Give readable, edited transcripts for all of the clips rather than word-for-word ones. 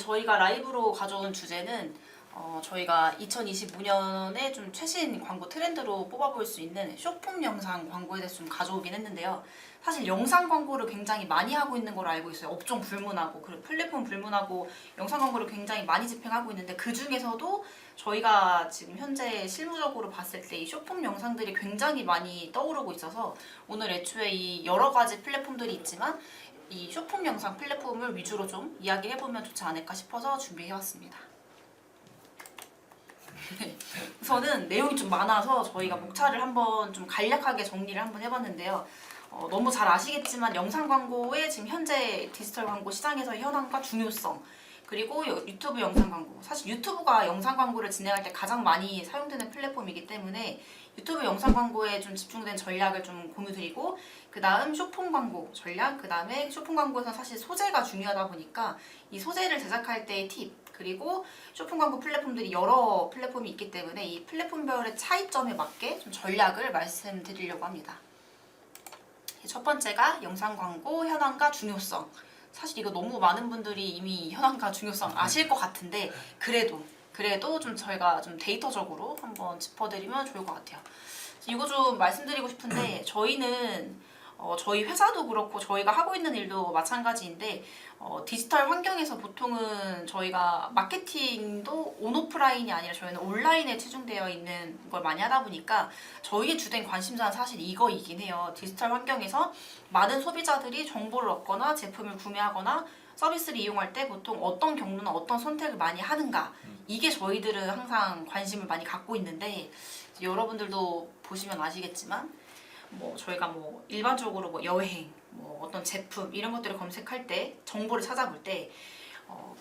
저희가 라이브로 가져온 주제는 저희가 2025년에 좀 최신 광고 트렌드로 뽑아볼 수 있는 쇼폼 영상 광고에 대해서 좀 가져오긴 했는데요. 사실 영상 광고를 굉장히 많이 하고 있는 걸로 알고 있어요. 업종 불문하고 그리고 플랫폼 불문하고 영상 광고를 굉장히 많이 집행하고 있는데, 그 중에서도 저희가 지금 현재 실무적으로 봤을 때 이 쇼폼 영상들이 굉장히 많이 떠오르고 있어서 오늘 애초에 이 여러 가지 플랫폼들이 있지만 이 쇼폼 영상 플랫폼을 위주로 좀 이야기해보면 좋지 않을까 싶어서 준비해왔습니다. 우선은 내용이 좀 많아서 저희가 목차를 한번 좀 간략하게 정리를 한번 해봤는데요. 너무 잘 아시겠지만 영상 광고의 지금 현재 디지털 광고 시장에서의 현황과 중요성, 그리고 유튜브 영상 광고, 사실 유튜브가 영상 광고를 진행할 때 가장 많이 사용되는 플랫폼이기 때문에 유튜브 영상 광고에 좀 집중된 전략을 좀 공유드리고, 그 다음 쇼폼 광고 전략, 그 다음에 쇼폼 광고에서 사실 소재가 중요하다 보니까 이 소재를 제작할 때의 팁, 그리고 쇼폼 광고 플랫폼들이 여러 플랫폼이 있기 때문에 이 플랫폼별의 차이점에 맞게 좀 전략을 말씀드리려고 합니다. 첫 번째가 영상 광고 현황과 중요성. 사실 이거 너무 많은 분들이 이미 현황과 중요성 아실 것 같은데 그래도 좀 저희가 좀 데이터적으로 한번 짚어드리면 좋을 것 같아요. 이거 좀 말씀드리고 싶은데, 저희는 저희 회사도 그렇고 저희가 하고 있는 일도 마찬가지인데 디지털 환경에서 보통은 저희가 마케팅도 온오프라인이 아니라 저희는 온라인에 치중되어 있는 걸 많이 하다 보니까 저희의 주된 관심사는 사실 이거이긴 해요. 디지털 환경에서 많은 소비자들이 정보를 얻거나 제품을 구매하거나 서비스를 이용할 때 보통 어떤 경로나 어떤 선택을 많이 하는가, 이게 저희들은 항상 관심을 많이 갖고 있는데, 여러분들도 보시면 아시겠지만 저희가 일반적으로 여행, 어떤 제품 이런 것들을 검색할 때, 정보를 찾아볼 때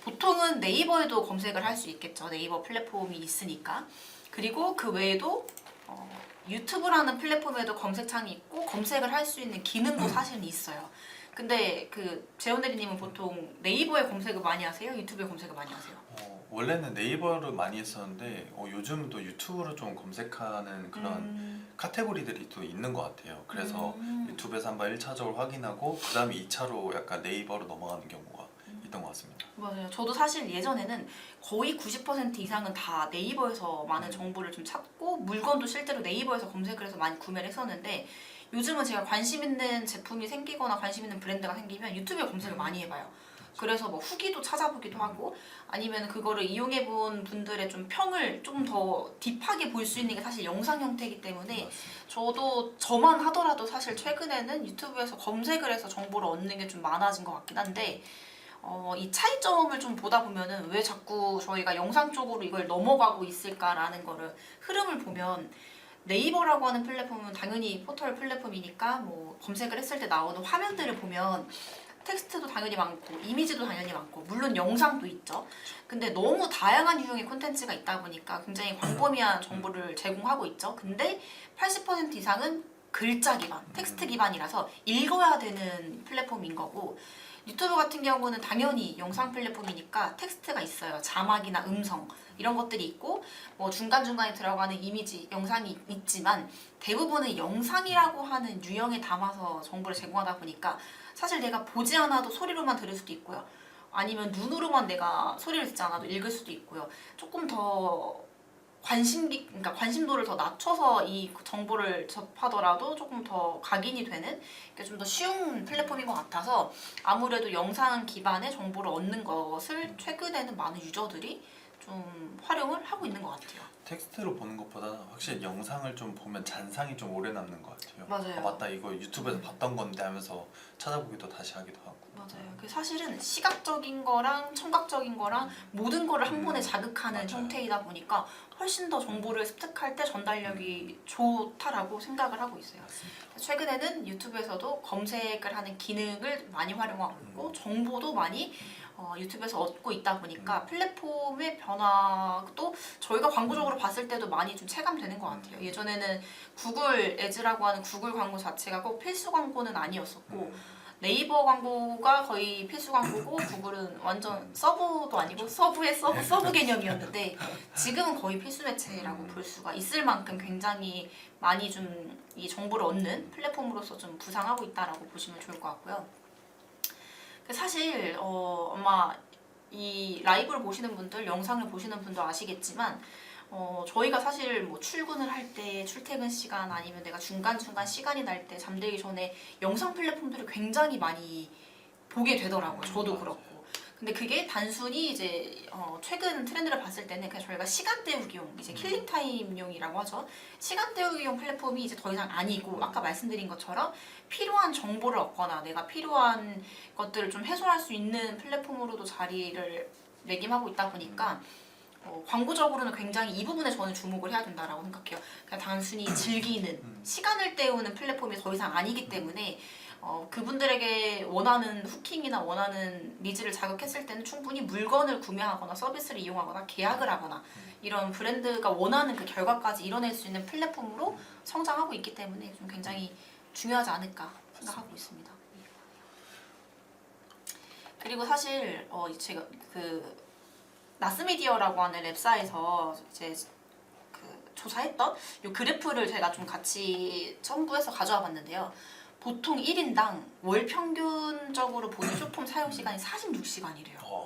보통은 네이버에도 검색을 할 수 있겠죠. 네이버 플랫폼이 있으니까. 그리고 그 외에도 유튜브라는 플랫폼에도 검색창이 있고 검색을 할 수 있는 기능도 사실은 있어요. 근데 재원 대리님은 보통 네이버에 검색을 많이 하세요? 유튜브에 검색을 많이 하세요? 원래는 네이버를 많이 했었는데 요즘 또 유튜브로 좀 검색하는 그런 카테고리들이 또 있는 것 같아요. 그래서 유튜브에서 한번 1차적으로 확인하고 그 다음에 2차로 약간 네이버로 넘어가는 경우가 있던 것 같습니다. 맞아요. 저도 사실 예전에는 거의 90% 이상은 다 네이버에서 많은 정보를 좀 찾고 물건도 실제로 네이버에서 검색을 해서 많이 구매를 했었는데, 요즘은 제가 관심 있는 제품이 생기거나 관심 있는 브랜드가 생기면 유튜브에 검색을 많이 해봐요. 그래서 후기도 찾아보기도 하고, 아니면 그거를 이용해본 분들의 좀 평을 좀 더 딥하게 볼 수 있는 게 사실 영상 형태이기 때문에, 저도 저만 하더라도 사실 최근에는 유튜브에서 검색을 해서 정보를 얻는 게 좀 많아진 것 같긴 한데, 이 차이점을 좀 보다 보면은 왜 자꾸 저희가 영상 쪽으로 이걸 넘어가고 있을까라는 거를 흐름을 보면, 네이버라고 하는 플랫폼은 당연히 포털 플랫폼이니까 검색을 했을 때 나오는 화면들을 보면 텍스트도 당연히 많고 이미지도 당연히 많고 물론 영상도 있죠. 근데 너무 다양한 유형의 콘텐츠가 있다 보니까 굉장히 광범위한 정보를 제공하고 있죠. 근데 80% 이상은 글자 기반, 텍스트 기반이라서 읽어야 되는 플랫폼인 거고, 유튜브 같은 경우는 당연히 영상 플랫폼이니까 텍스트가 있어요. 자막이나 음성 이런 것들이 있고 중간중간에 들어가는 이미지, 영상이 있지만 대부분은 영상이라고 하는 유형에 담아서 정보를 제공하다 보니까 사실 내가 보지 않아도 소리로만 들을 수도 있고요. 아니면 눈으로만 내가 소리를 듣지 않아도 읽을 수도 있고요. 조금 더 그러니까 관심도를 더 낮춰서 이 정보를 접하더라도 조금 더 각인이 되는, 좀 더 쉬운 플랫폼인 것 같아서 아무래도 영상 기반의 정보를 얻는 것을 최근에는 많은 유저들이 좀 활용을 하고 있는 것 같아요. 텍스트로 보는 것보다 확실히 영상을 좀 보면 잔상이 좀 오래 남는 것 같아요. 맞아요. 맞다, 이거 유튜브에서 봤던 건데 하면서 찾아보기도 다시 하기도 하고. 맞아요. 사실은 시각적인 거랑 청각적인 거랑 모든 거를 한 번에 자극하는 맞아요. 형태이다 보니까 훨씬 더 정보를 습득할 때 전달력이 좋다라고 생각을 하고 있어요. 맞습니다. 최근에는 유튜브에서도 검색을 하는 기능을 많이 활용하고 있고 정보도 많이 유튜브에서 얻고 있다 보니까 플랫폼의 변화도 저희가 광고적으로 봤을 때도 많이 좀 체감되는 것 같아요. 예전에는 구글 애즈라고 하는 구글 광고 자체가 꼭 필수 광고는 아니었었고 네이버 광고가 거의 필수 광고고 구글은 완전 서브도 아니고 서브의 서브 개념이었는데 지금은 거의 필수 매체라고 볼 수가 있을 만큼 굉장히 많이 좀 이 정보를 얻는 플랫폼으로서 좀 부상하고 있다라고 보시면 좋을 것 같고요. 사실 아마 이 라이브를 보시는 분들, 영상을 보시는 분도 아시겠지만 저희가 사실 뭐 출근을 할 때, 출퇴근 시간 아니면 내가 중간중간 시간이 날 때 잠들기 전에 영상 플랫폼들을 굉장히 많이 보게 되더라고요. 저도 맞아요. 그렇고. 근데 그게 단순히 이제 최근 트렌드를 봤을 때는 그냥 저희가 시간 때우기용, 이제 킬링 타임용이라고 하죠. 시간 때우기용 플랫폼이 이제 더 이상 아니고 아까 말씀드린 것처럼 필요한 정보를 얻거나 내가 필요한 것들을 좀 해소할 수 있는 플랫폼으로도 자리를 매김하고 있다 보니까 광고적으로는 굉장히 이 부분에 저는 주목을 해야 된다라고 생각해요. 그냥 단순히 즐기는, 시간을 때우는 플랫폼이 더 이상 아니기 때문에 그분들에게 원하는 후킹이나 원하는 니즈를 자극했을 때는 충분히 물건을 구매하거나 서비스를 이용하거나 계약을 하거나 이런 브랜드가 원하는 그 결과까지 이뤄낼 수 있는 플랫폼으로 성장하고 있기 때문에 좀 굉장히 중요하지 않을까 생각하고 있습니다. 그리고 사실 제가 그 나스미디어라고 하는 랩사에서 이제 그 조사했던 이 그래프를 제가 좀 같이 첨부해서 가져와 봤는데요. 보통 1인당 월 평균적으로 보는 쇼폼 사용 시간이 46시간이래요.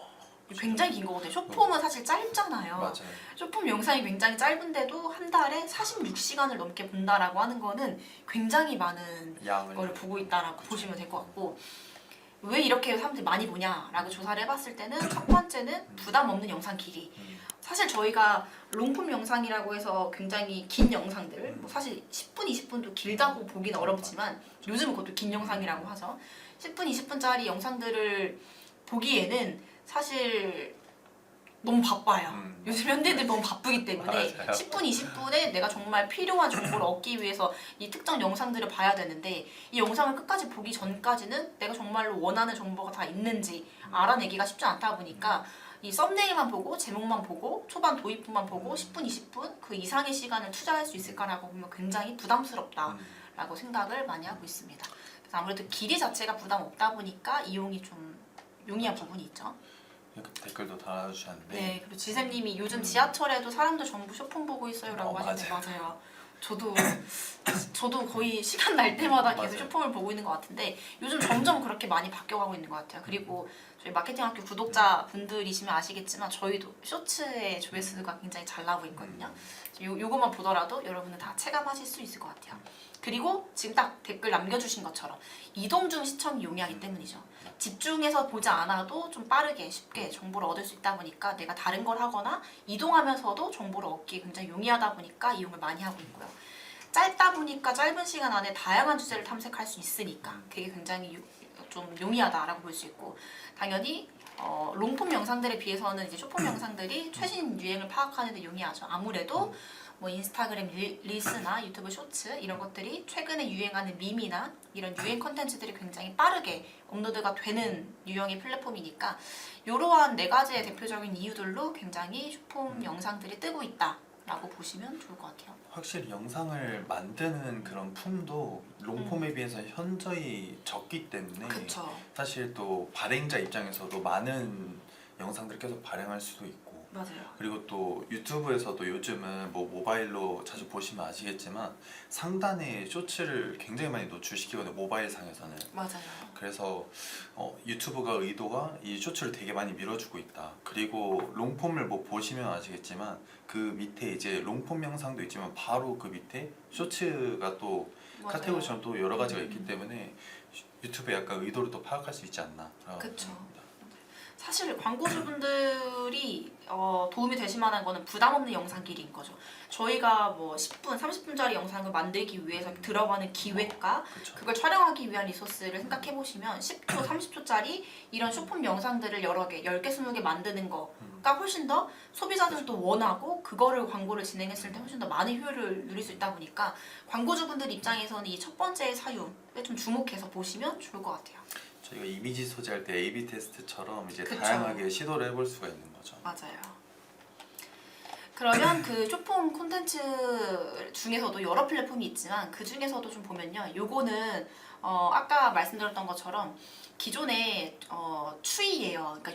굉장히 긴 거거든요. 쇼폼은 사실 짧잖아요. 맞아요. 쇼폼 영상이 굉장히 짧은데도 한 달에 46시간을 넘게 본다라고 하는 거는 굉장히 많은 양을 걸 보고 있다라고 보시면 될 것 같고, 왜 이렇게 사람들이 많이 보냐라고 조사를 해봤을 때는 첫 번째는 부담 없는 영상 길이. 사실 저희가 롱폼 영상이라고 해서 굉장히 긴 영상들, 뭐 사실 10분, 20분도 길다고 보기는 어렵지만 요즘은 그것도 긴 영상이라고 하죠. 10분, 20분짜리 영상들을 보기에는 사실 너무 바빠요. 요즘 현대인들 너무 바쁘기 때문에 맞아요. 10분, 20분에 내가 정말 필요한 정보를 얻기 위해서 이 특정 영상들을 봐야 되는데 이 영상을 끝까지 보기 전까지는 내가 정말로 원하는 정보가 다 있는지 알아내기가 쉽지 않다 보니까 이 썸네일만 보고 제목만 보고 초반 도입부만 보고 10분, 20분 그 이상의 시간을 투자할 수 있을까라고 보면 굉장히 부담스럽다라고 생각을 많이 하고 있습니다. 그래서 아무래도 길이 자체가 부담 없다 보니까 이용이 좀 용이한 부분이 있죠. 이렇게 댓글도 달아주셨는데 네, 그리고 지샘님이 요즘 지하철에도 사람들 전부 쇼폼 보고 있어요라고 하시는데 맞아요. 저도 거의 시간 날 때마다 계속 맞아요. 쇼폼을 보고 있는 것 같은데 요즘 점점 그렇게 많이 바뀌어가고 있는 것 같아요. 그리고 저희 마케팅학교 구독자 분들이시면 아시겠지만 저희도 쇼츠의 조회수가 굉장히 잘 나오고 있거든요. 요것만 보더라도 여러분은 다 체감하실 수 있을 것 같아요. 그리고 지금 딱 댓글 남겨주신 것처럼 이동 중 시청이 용이하기 때문이죠. 집중해서 보지 않아도 좀 빠르게 쉽게 정보를 얻을 수 있다 보니까 내가 다른 걸 하거나 이동하면서도 정보를 얻기 굉장히 용이하다 보니까 이용을 많이 하고 있고요. 짧다 보니까 짧은 시간 안에 다양한 주제를 탐색할 수 있으니까 그게 굉장히 좀 용이하다라고 볼 수 있고, 당연히 롱폼 영상들에 비해서는 이제 숏폼 영상들이 최신 유행을 파악하는 데 용이하죠. 아무래도 뭐 인스타그램 릴스나 유튜브 쇼츠 이런 것들이 최근에 유행하는 밈이나 이런 유행 컨텐츠들이 굉장히 빠르게 업로드가 되는 유형의 플랫폼이니까 이러한 네 가지의 대표적인 이유들로 굉장히 숏폼 영상들이 뜨고 있다라고 보시면 좋을 것 같아요. 확실히 영상을 만드는 그런 품도 롱폼에 비해서 현저히 적기 때문에 그쵸. 사실 또 발행자 입장에서도 많은 영상들을 계속 발행할 수도 있고, 맞아요. 그리고 또 유튜브에서도 요즘은 뭐 모바일로 자주 보시면 아시겠지만 상단에 쇼츠를 굉장히 많이 노출시키거든요, 모바일 상에서는. 맞아요. 그래서 유튜브가 의도가 이 쇼츠를 되게 많이 밀어주고 있다. 그리고 롱폼을 뭐 보시면 아시겠지만 그 밑에 이제 롱폼 영상도 있지만 바로 그 밑에 쇼츠가 또 맞아요. 카테고리처럼 또 여러 가지가 있기 때문에 유튜브의 약간 의도를 또 파악할 수 있지 않나. 그쵸. 생각합니다. 사실 광고주분들이 도움이 되실 만한 거는 부담 없는 영상 길이인 거죠. 저희가 뭐 10분, 30분짜리 영상을 만들기 위해서 들어가는 기획과 그쵸. 그걸 촬영하기 위한 리소스를 생각해 보시면 10초, 30초짜리 이런 쇼폼 영상들을 여러 개, 10개, 20개 만드는 거가 훨씬 더 소비자들도 원하고 그거를 광고를 진행했을 때 훨씬 더 많은 효율을 누릴 수 있다 보니까 광고주분들 입장에서는 이 첫 번째 사유에 좀 주목해서 보시면 좋을 것 같아요. 저희가 이미지 소재할 때 A/B 테스트처럼 이제 그쵸. 다양하게 시도를 해볼 수가 있는 거죠. 맞아요. 그러면 그 쇼폼 콘텐츠 중에서도 여러 플랫폼이 있지만 그 중에서도 좀 보면요, 요거는 아까 말씀드렸던 것처럼 기존의 추이예요. 그러니까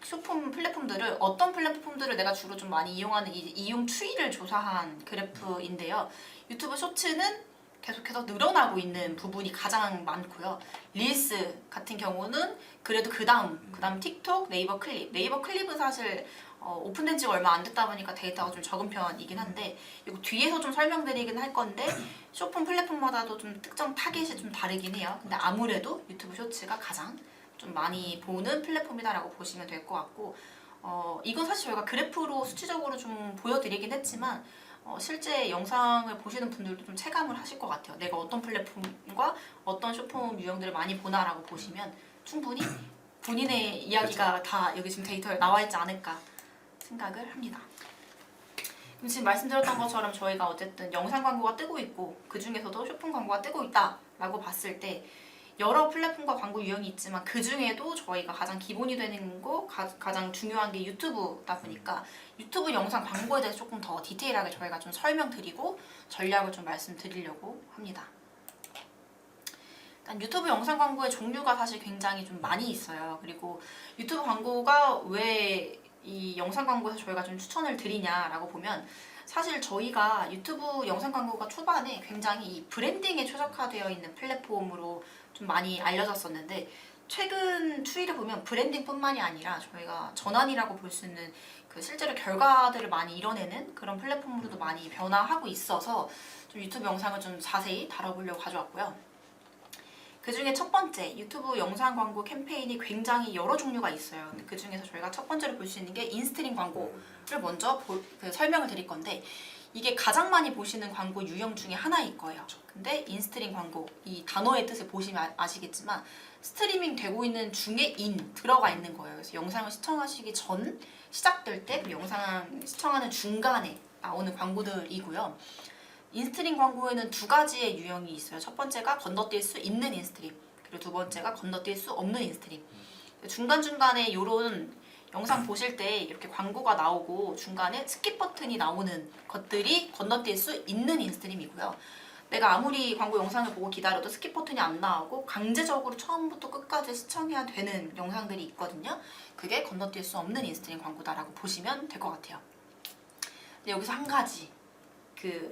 쇼폼 플랫폼들을 어떤 플랫폼들을 내가 주로 좀 많이 이용하는 이 이용 추이를 조사한 그래프인데요. 유튜브 쇼츠는 계속해서 늘어나고 있는 부분이 가장 많고요. 릴스 같은 경우는 그래도 그 다음 틱톡, 네이버 클립은 사실 오픈된 지가 얼마 안 됐다 보니까 데이터가 좀 적은 편이긴 한데 이거 뒤에서 좀 설명드리긴 할 건데 쇼폼 플랫폼마다도 좀 특정 타겟이 좀 다르긴 해요. 근데 아무래도 유튜브 쇼츠가 가장 좀 많이 보는 플랫폼이다라고 보시면 될 것 같고 이건 사실 저희가 그래프로 수치적으로 좀 보여드리긴 했지만 실제 영상을 보시는 분들도 좀 체감을 하실 것 같아요. 내가 어떤 플랫폼과 어떤 쇼폼 유형들을 많이 보나라고 보시면 충분히 본인의 이야기가 다 여기 지금 데이터에 나와 있지 않을까 생각을 합니다. 그럼 지금 말씀드렸던 것처럼 저희가 어쨌든 영상 광고가 뜨고 있고 그 중에서도 쇼폼 광고가 뜨고 있다라고 봤을 때 여러 플랫폼과 광고 유형이 있지만 그 중에도 저희가 가장 기본이 되는 거 가장 중요한 게 유튜브다 보니까 유튜브 영상 광고에 대해서 조금 더 디테일하게 저희가 좀 설명드리고 전략을 좀 말씀드리려고 합니다. 일단 유튜브 영상 광고의 종류가 사실 굉장히 좀 많이 있어요. 그리고 유튜브 광고가 왜 이 영상 광고에서 저희가 좀 추천을 드리냐라고 보면 사실 저희가 유튜브 영상 광고가 초반에 굉장히 이 브랜딩에 최적화되어 있는 플랫폼으로 좀 많이 알려졌었는데 최근 추이를 보면 브랜딩뿐만이 아니라 저희가 전환이라고 볼 수 있는 그 실제로 결과들을 많이 이뤄내는 그런 플랫폼으로도 많이 변화하고 있어서 좀 유튜브 영상을 좀 자세히 다뤄보려고 가져왔고요. 그 중에 첫 번째 유튜브 영상 광고 캠페인이 굉장히 여러 종류가 있어요. 근데 그 중에서 저희가 첫 번째로 볼 수 있는 게 인스트림 광고를 먼저 설명을 드릴 건데 이게 가장 많이 보시는 광고 유형 중에 하나일 거예요. 근데 인스트림 광고 이 단어의 뜻을 보시면 아시겠지만 스트리밍 되고 있는 중에 들어가 있는 거예요. 그래서 영상을 시청하시기 전 시작될 때 그리고 영상 시청하는 중간에 나오는 광고들이고요. 인스트림 광고에는 두 가지의 유형이 있어요. 첫 번째가 건너뛸 수 있는 인스트림, 그리고 두 번째가 건너뛸 수 없는 인스트림. 중간중간에 이런 영상 보실 때 이렇게 광고가 나오고 중간에 스킵 버튼이 나오는 것들이 건너뛸 수 있는 인스트림이고요. 내가 아무리 광고 영상을 보고 기다려도 스킵 버튼이 안 나오고 강제적으로 처음부터 끝까지 시청해야 되는 영상들이 있거든요. 그게 건너뛸 수 없는 인스트림 광고다라고 보시면 될 것 같아요. 근데 여기서 한 가지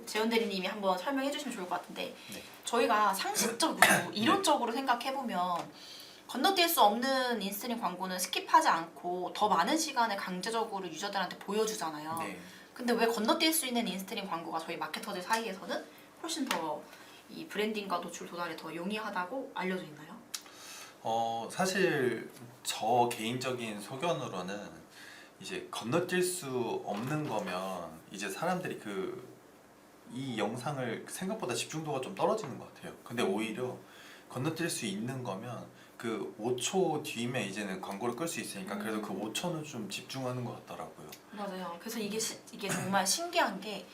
재현 대리님이 한번 설명해 주시면 좋을 것 같은데 네. 저희가 상식적으로 이론적으로 생각해보면 건너뛸 수 없는 인스트림 광고는 스킵하지 않고 더 많은 시간을 강제적으로 유저들한테 보여주잖아요. 네. 근데 왜 건너뛸 수 있는 인스트림 광고가 저희 마케터들 사이에서는 훨씬 더 이 브랜딩과 노출 도달에 더 용이하다고 알려져 있나요? 사실 저 개인적인 소견으로는 이제 건너뛸 수 없는 거면 이제 사람들이 이 영상을 생각보다 집중도가 좀 떨어지는 것 같아요. 근데 오히려 건너뛸 수 있는 거면 그 5초 뒤면 이제는 광고를 끌 수 있으니까 그래도 그 5초는 좀 집중하는 것 같더라고요. 맞아요. 그래서 이게 정말 신기한 게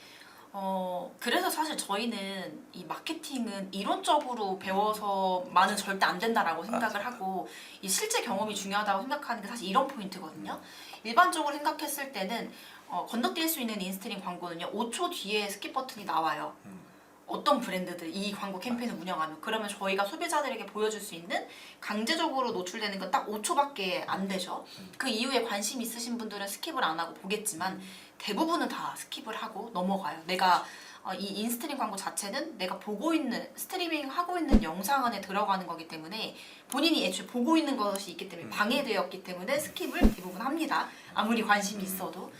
그래서 사실 저희는 이 마케팅은 이론적으로 배워서만은 절대 안 된다라고 생각을 하고 이 실제 경험이 중요하다고 생각하는 게 사실 이런 포인트거든요. 일반적으로 생각했을 때는 건너뛸 수 있는 인스트림 광고는요 5초 뒤에 스킵 버튼이 나와요. 어떤 브랜드들 이 광고 캠페인을 운영하면 그러면 저희가 소비자들에게 보여줄 수 있는 강제적으로 노출되는 건 딱 5초밖에 안 되죠. 그 이후에 관심 있으신 분들은 스킵을 안 하고 보겠지만 대부분은 다 스킵을 하고 넘어가요. 내가 이 인스트림 광고 자체는 내가 보고 있는 스트리밍 하고 있는 영상 안에 들어가는 거기 때문에 본인이 애초에 보고 있는 것이 있기 때문에 방해되었기 때문에 스킵을 대부분 합니다. 아무리 관심이 있어도.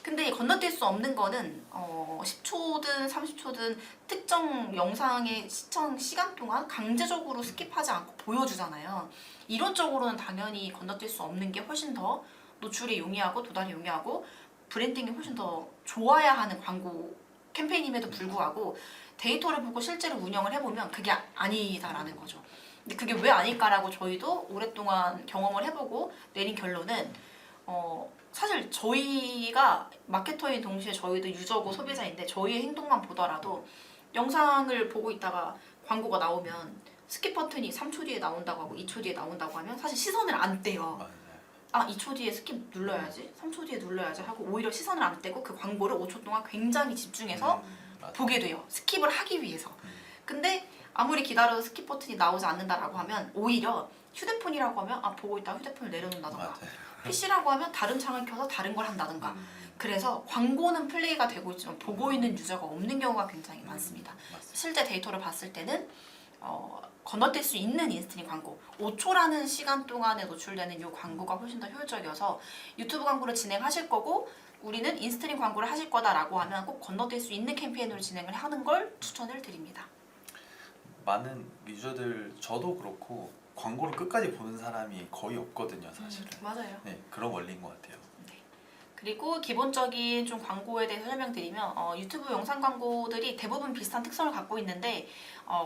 근데 건너뛸 수 없는 거는 10초든 30초든 특정 영상의 시청 시간 동안 강제적으로 스킵하지 않고 보여주잖아요. 이론적으로는 당연히 건너뛸 수 없는 게 훨씬 더 노출이 용이하고 도달이 용이하고 브랜딩이 훨씬 더 좋아야 하는 광고 캠페인임에도 불구하고 데이터를 보고 실제로 운영을 해보면 그게 아니다라는 거죠. 근데 그게 왜 아닐까라고 저희도 오랫동안 경험을 해보고 내린 결론은 사실 저희가 마케터인 동시에 저희도 유저고 소비자인데 저희의 행동만 보더라도 영상을 보고 있다가 광고가 나오면 스킵 버튼이 3초 뒤에 나온다고 하고 2초 뒤에 나온다고 하면 사실 시선을 안 떼요. 아 2초 뒤에 스킵 눌러야지 3초 뒤에 눌러야지 하고 오히려 시선을 안 떼고 그 광고를 5초 동안 굉장히 집중해서 보게 돼요. 스킵을 하기 위해서. 근데 아무리 기다려도 스킵 버튼이 나오지 않는다라고 하면 오히려 휴대폰이라고 하면 보고 있다가 휴대폰을 내려놓는다던가 PC라고 하면 다른 창을 켜서 다른 걸 한다든가. 그래서 광고는 플레이가 되고 있지만 보고 있는 유저가 없는 경우가 굉장히 많습니다. 맞습니다. 실제 데이터를 봤을 때는 건너뛸 수 있는 인스트림 광고 5초라는 시간 동안에 노출되는 이 광고가 훨씬 더 효율적이어서 유튜브 광고를 진행하실 거고 우리는 인스트림 광고를 하실 거다라고 하면 꼭 건너뛸 수 있는 캠페인으로 진행을 하는 걸 추천을 드립니다. 많은 유저들 저도 그렇고 광고를 끝까지 보는 사람이 거의 없거든요, 사실은. 맞아요. 네, 그런 원리인 것 같아요. 그리고 기본적인 좀 광고에 대해서 설명드리면 유튜브 영상 광고들이 대부분 비슷한 특성을 갖고 있는데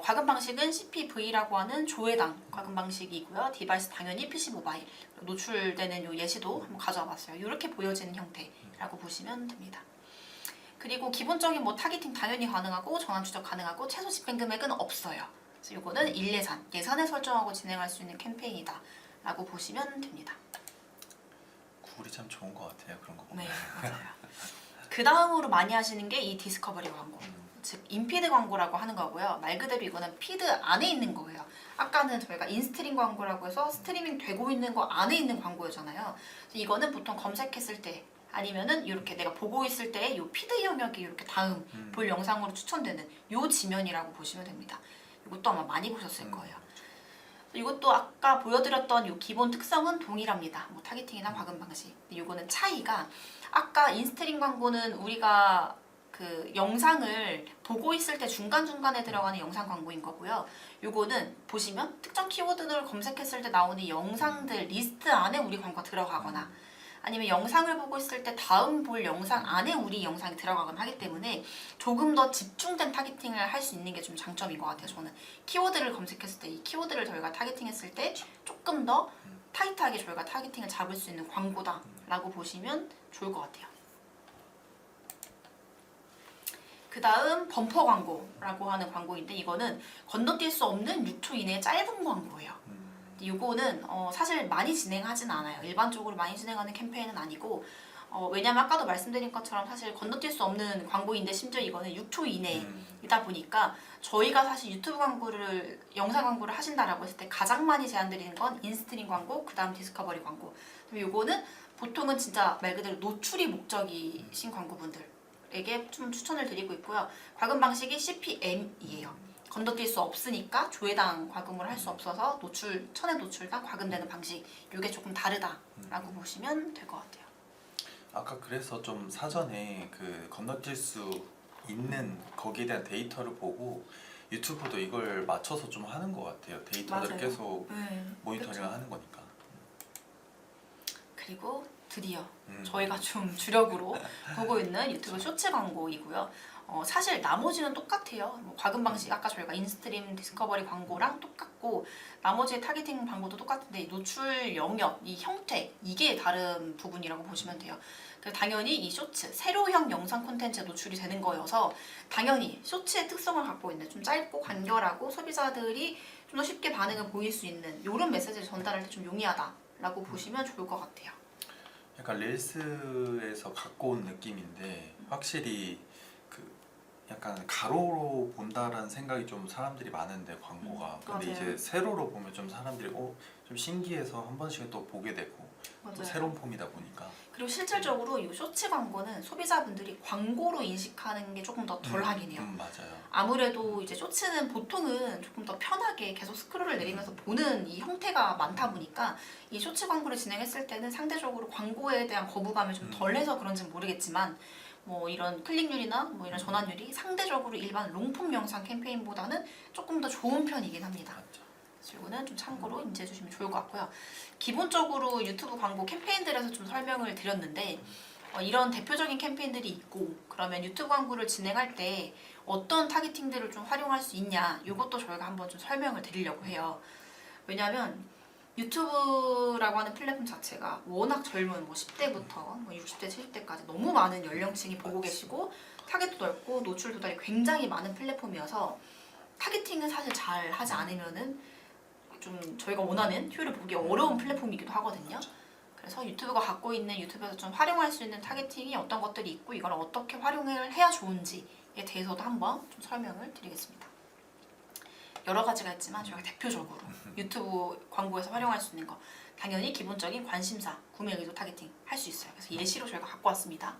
과금 방식은 CPV라고 하는 조회당 과금 방식이고요. 디바이스 당연히 PC 모바일 노출되는 요 예시도 한번 가져와 봤어요. 이렇게 보여지는 형태라고 보시면 됩니다. 그리고 기본적인 뭐 타겟팅 당연히 가능하고 전환 추적 가능하고 최소 집행 금액은 없어요. 그래서 이거는 예산을 설정하고 진행할 수 있는 캠페인이다 라고 보시면 됩니다. 구글이 참 좋은 것 같아요, 그런 거 보면. 네, 맞아요. 그 다음으로 많이 하시는 게 이 디스커버리 광고. 즉 인피드 광고라고 하는 거고요. 말 그대로 이거는 피드 안에 있는 거예요. 아까는 저희가 인스트림 광고라고 해서 스트리밍 되고 있는 거 안에 있는 광고였잖아요. 이거는 보통 검색했을 때 아니면은 이렇게 내가 보고 있을 때 이 피드 영역이 이렇게 다음 볼 영상으로 추천되는 요 지면이라고 보시면 됩니다. 이것도 아마 많이 보셨을 거예요. 이것도 아까 보여드렸던 이 기본 특성은 동일합니다. 뭐 타겟팅이나 과금 방식. 근데 이거는 차이가 아까 인스트림 광고는 우리가 그 영상을 보고 있을 때 중간중간에 들어가는 영상 광고인 거고요. 요거는 보시면 특정 키워드를 검색했을 때 나오는 영상들 리스트 안에 우리 광고가 들어가거나 아니면 영상을 보고 있을 때 다음 볼 영상 안에 우리 영상이 들어가거나 하기 때문에 조금 더 집중된 타겟팅을 할 수 있는 게 좀 장점인 것 같아요. 저는 키워드를 검색했을 때 이 키워드를 저희가 타겟팅했을 때 조금 더 타이트하게 저희가 타겟팅을 잡을 수 있는 광고다라고 보시면 좋을 것 같아요. 그 다음 범퍼 광고라고 하는 광고인데 이거는 건너뛸 수 없는 6초 이내의 짧은 광고예요. 이거는 사실 많이 진행하진 않아요. 일반적으로 많이 진행하는 캠페인은 아니고 왜냐면 아까도 말씀드린 것처럼 사실 건너뛸 수 없는 광고인데 심지어 이거는 6초 이내이다 보니까 저희가 사실 유튜브 광고를 영상 광고를 하신다라고 했을 때 가장 많이 제안드리는 건 인스트림 광고 그 다음 디스커버리 광고. 이거는 보통은 진짜 말 그대로 노출이 목적이신 광고분들에게 좀 추천을 드리고 있고요. 과금 방식이 CPM이에요. 건너뛸 수 없으니까 조회당 과금을 할 수 없어서 천회 노출당 과금되는 방식 이게 조금 다르다라고 보시면 될 것 같아요. 아까 그래서 좀 사전에 그 건너뛸 수 있는 거기에 대한 데이터를 보고 유튜브도 이걸 맞춰서 좀 하는 것 같아요. 데이터를 맞아요. 계속 네, 모니터링을 그쵸. 하는 거니까. 그리고 드디어 저희가 좀 주력으로 보고 있는 유튜브 쇼츠 광고이고요. 사실 나머지는 똑같아요. 뭐 과금 방식 아까 저희가 인스트림 디스커버리 광고랑 똑같고 나머지 타겟팅 광고도 똑같은데 노출 영역, 이 형태 이게 다른 부분이라고 보시면 돼요. 그래서 당연히 이 쇼츠 세로형 영상 콘텐츠에 노출이 되는 거여서 당연히 쇼츠의 특성을 갖고 있는 좀 짧고 간결하고 소비자들이 좀 더 쉽게 반응을 보일 수 있는 이런 메시지를 전달할 때 좀 용이하다라고 보시면 좋을 것 같아요. 약간 릴스에서 갖고 온 느낌인데 확실히 그 약간 가로로 본다라는 생각이 좀 사람들이 많은데 광고가 근데 맞아요. 이제 세로로 보면 좀 사람들이 좀 신기해서 한 번씩은 또 보게 되고 또 맞아요. 새로운 폼이다 보니까 그리고 실질적으로 이 쇼츠 광고는 소비자분들이 광고로 인식하는 게 조금 더 덜하긴 해요. 맞아요. 아무래도 이제 쇼츠는 보통은 조금 더 편하게 계속 스크롤을 내리면서 보는 이 형태가 많다 보니까 이 쇼츠 광고를 진행했을 때는 상대적으로 광고에 대한 거부감이 좀 덜해서 그런지는 모르겠지만 뭐 이런 클릭률이나 뭐 이런 전환율이 상대적으로 일반 롱폼 영상 캠페인보다는 조금 더 좋은 편이긴 합니다. 맞죠. 이거는 좀 참고로 인지해 주시면 좋을 것 같고요. 기본적으로 유튜브 광고 캠페인들에서 좀 설명을 드렸는데 이런 대표적인 캠페인들이 있고 그러면 유튜브 광고를 진행할 때 어떤 타겟팅들을 좀 활용할 수 있냐 이것도 저희가 한번 좀 설명을 드리려고 해요. 왜냐하면 유튜브라고 하는 플랫폼 자체가 워낙 젊은 뭐 10대부터 뭐 60대, 70대까지 너무 많은 연령층이 보고 계시고 타겟도 넓고 노출 도달이 굉장히 많은 플랫폼이어서 타겟팅은 사실 잘 하지 않으면은 좀 저희가 원하는 효율을 보기 어려운 플랫폼이기도 하거든요. 그래서 유튜브가 갖고 있는 유튜브에서 좀 활용할 수 있는 타겟팅이 어떤 것들이 있고 이걸 어떻게 활용을 해야 좋은지에 대해서도 한번 좀 설명을 드리겠습니다. 여러 가지가 있지만 저희가 대표적으로 유튜브 광고에서 활용할 수 있는 거 당연히 기본적인 관심사, 구매 의도 타겟팅 할 수 있어요. 그래서 예시로 저희가 갖고 왔습니다.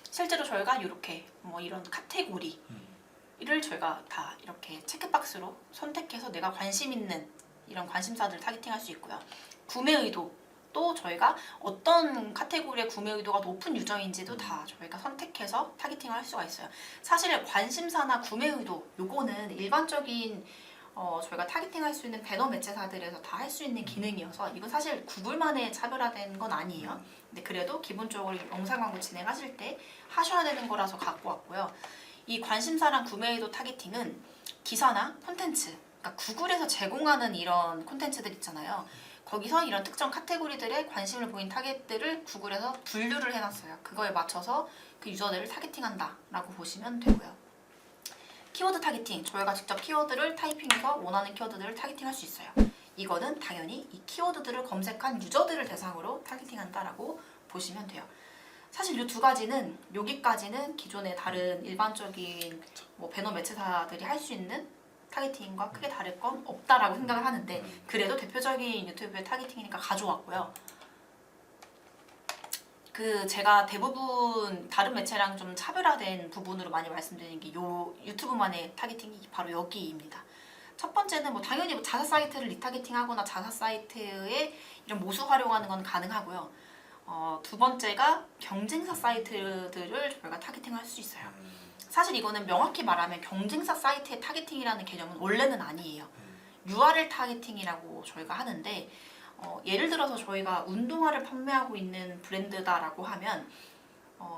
실제로 저희가 이렇게 뭐 이런 카테고리를 저희가 다 이렇게 체크박스로 선택해서 내가 관심 있는 이런 관심사들을 타겟팅할 수 있고요. 구매 의도도 저희가 어떤 카테고리의 구매 의도가 높은 유저인지도 다 저희가 선택해서 타겟팅을 할 수가 있어요. 사실 관심사나 구매 의도 요거는 일반적인 저희가 타겟팅할 수 있는 배너 매체사들에서 다 할 수 있는 기능이어서 이건 사실 구글만의 차별화된 건 아니에요. 근데 그래도 기본적으로 영상 광고 진행하실 때 하셔야 되는 거라서 갖고 왔고요. 이 관심사랑 구매 의도 타겟팅은 기사나 콘텐츠, 그러니까 구글에서 제공하는 이런 콘텐츠들 있잖아요. 거기서 이런 특정 카테고리들의 관심을 보인 타겟들을 구글에서 분류를 해놨어요. 그거에 맞춰서 그 유저들을 타겟팅한다라고 보시면 되고요. 키워드 타겟팅, 저희가 직접 키워드를 타이핑해서 원하는 키워드들을 타겟팅할 수 있어요. 이거는 당연히 이 키워드들을 검색한 유저들을 대상으로 타겟팅한다라고 보시면 돼요. 사실 이 두 가지는 여기까지는 기존의 다른 일반적인 뭐 배너 매체사들이 할 수 있는 타겟팅과 크게 다를 건 없다라고 생각을 하는데 그래도 대표적인 유튜브의 타겟팅이니까 가져왔고요. 제가 대부분 다른 매체랑 좀 차별화된 부분으로 많이 말씀드리는 게 요 유튜브만의 타겟팅이 바로 여기입니다. 첫 번째는 뭐 당연히 뭐 자사 사이트를 리타겟팅하거나 자사 사이트에 이런 모수 활용하는 건 가능하고요. 두 번째가 경쟁사 사이트들을 저희가 타겟팅할 수 있어요. 사실 이거는 명확히 말하면 경쟁사 사이트의 타겟팅이라는 개념은 원래는 아니에요. URL 타겟팅이라고 저희가 하는데 예를 들어서 저희가 운동화를 판매하고 있는 브랜드다라고 하면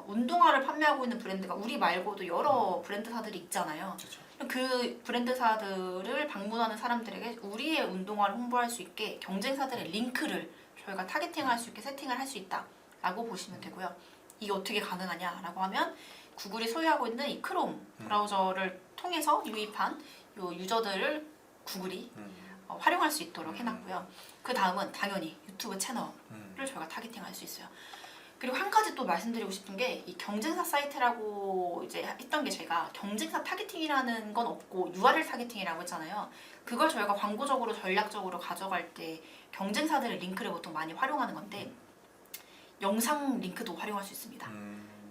운동화를 판매하고 있는 브랜드가 우리 말고도 여러 브랜드사들이 있잖아요. 그렇죠. 그 브랜드사들을 방문하는 사람들에게 우리의 운동화를 홍보할 수 있게 경쟁사들의 링크를 저희가 타겟팅할 수 있게 세팅을 할 수 있다라고 보시면 되고요. 이게 어떻게 가능하냐라고 하면 구글이 소유하고 있는 이 크롬 브라우저를 통해서 유입한 요 유저들을 구글이 활용할 수 있도록 해놨고요. 그 다음은 당연히 유튜브 채널을 저희가 타겟팅할 수 있어요. 그리고 한 가지 또 말씀드리고 싶은 게 이 경쟁사 사이트라고 이제 했던 게 제가 경쟁사 타겟팅이라는 건 없고 URL 타겟팅이라고 했잖아요. 그걸 저희가 광고적으로 전략적으로 가져갈 때 경쟁사들의 링크를 보통 많이 활용하는 건데 영상 링크도 활용할 수 있습니다.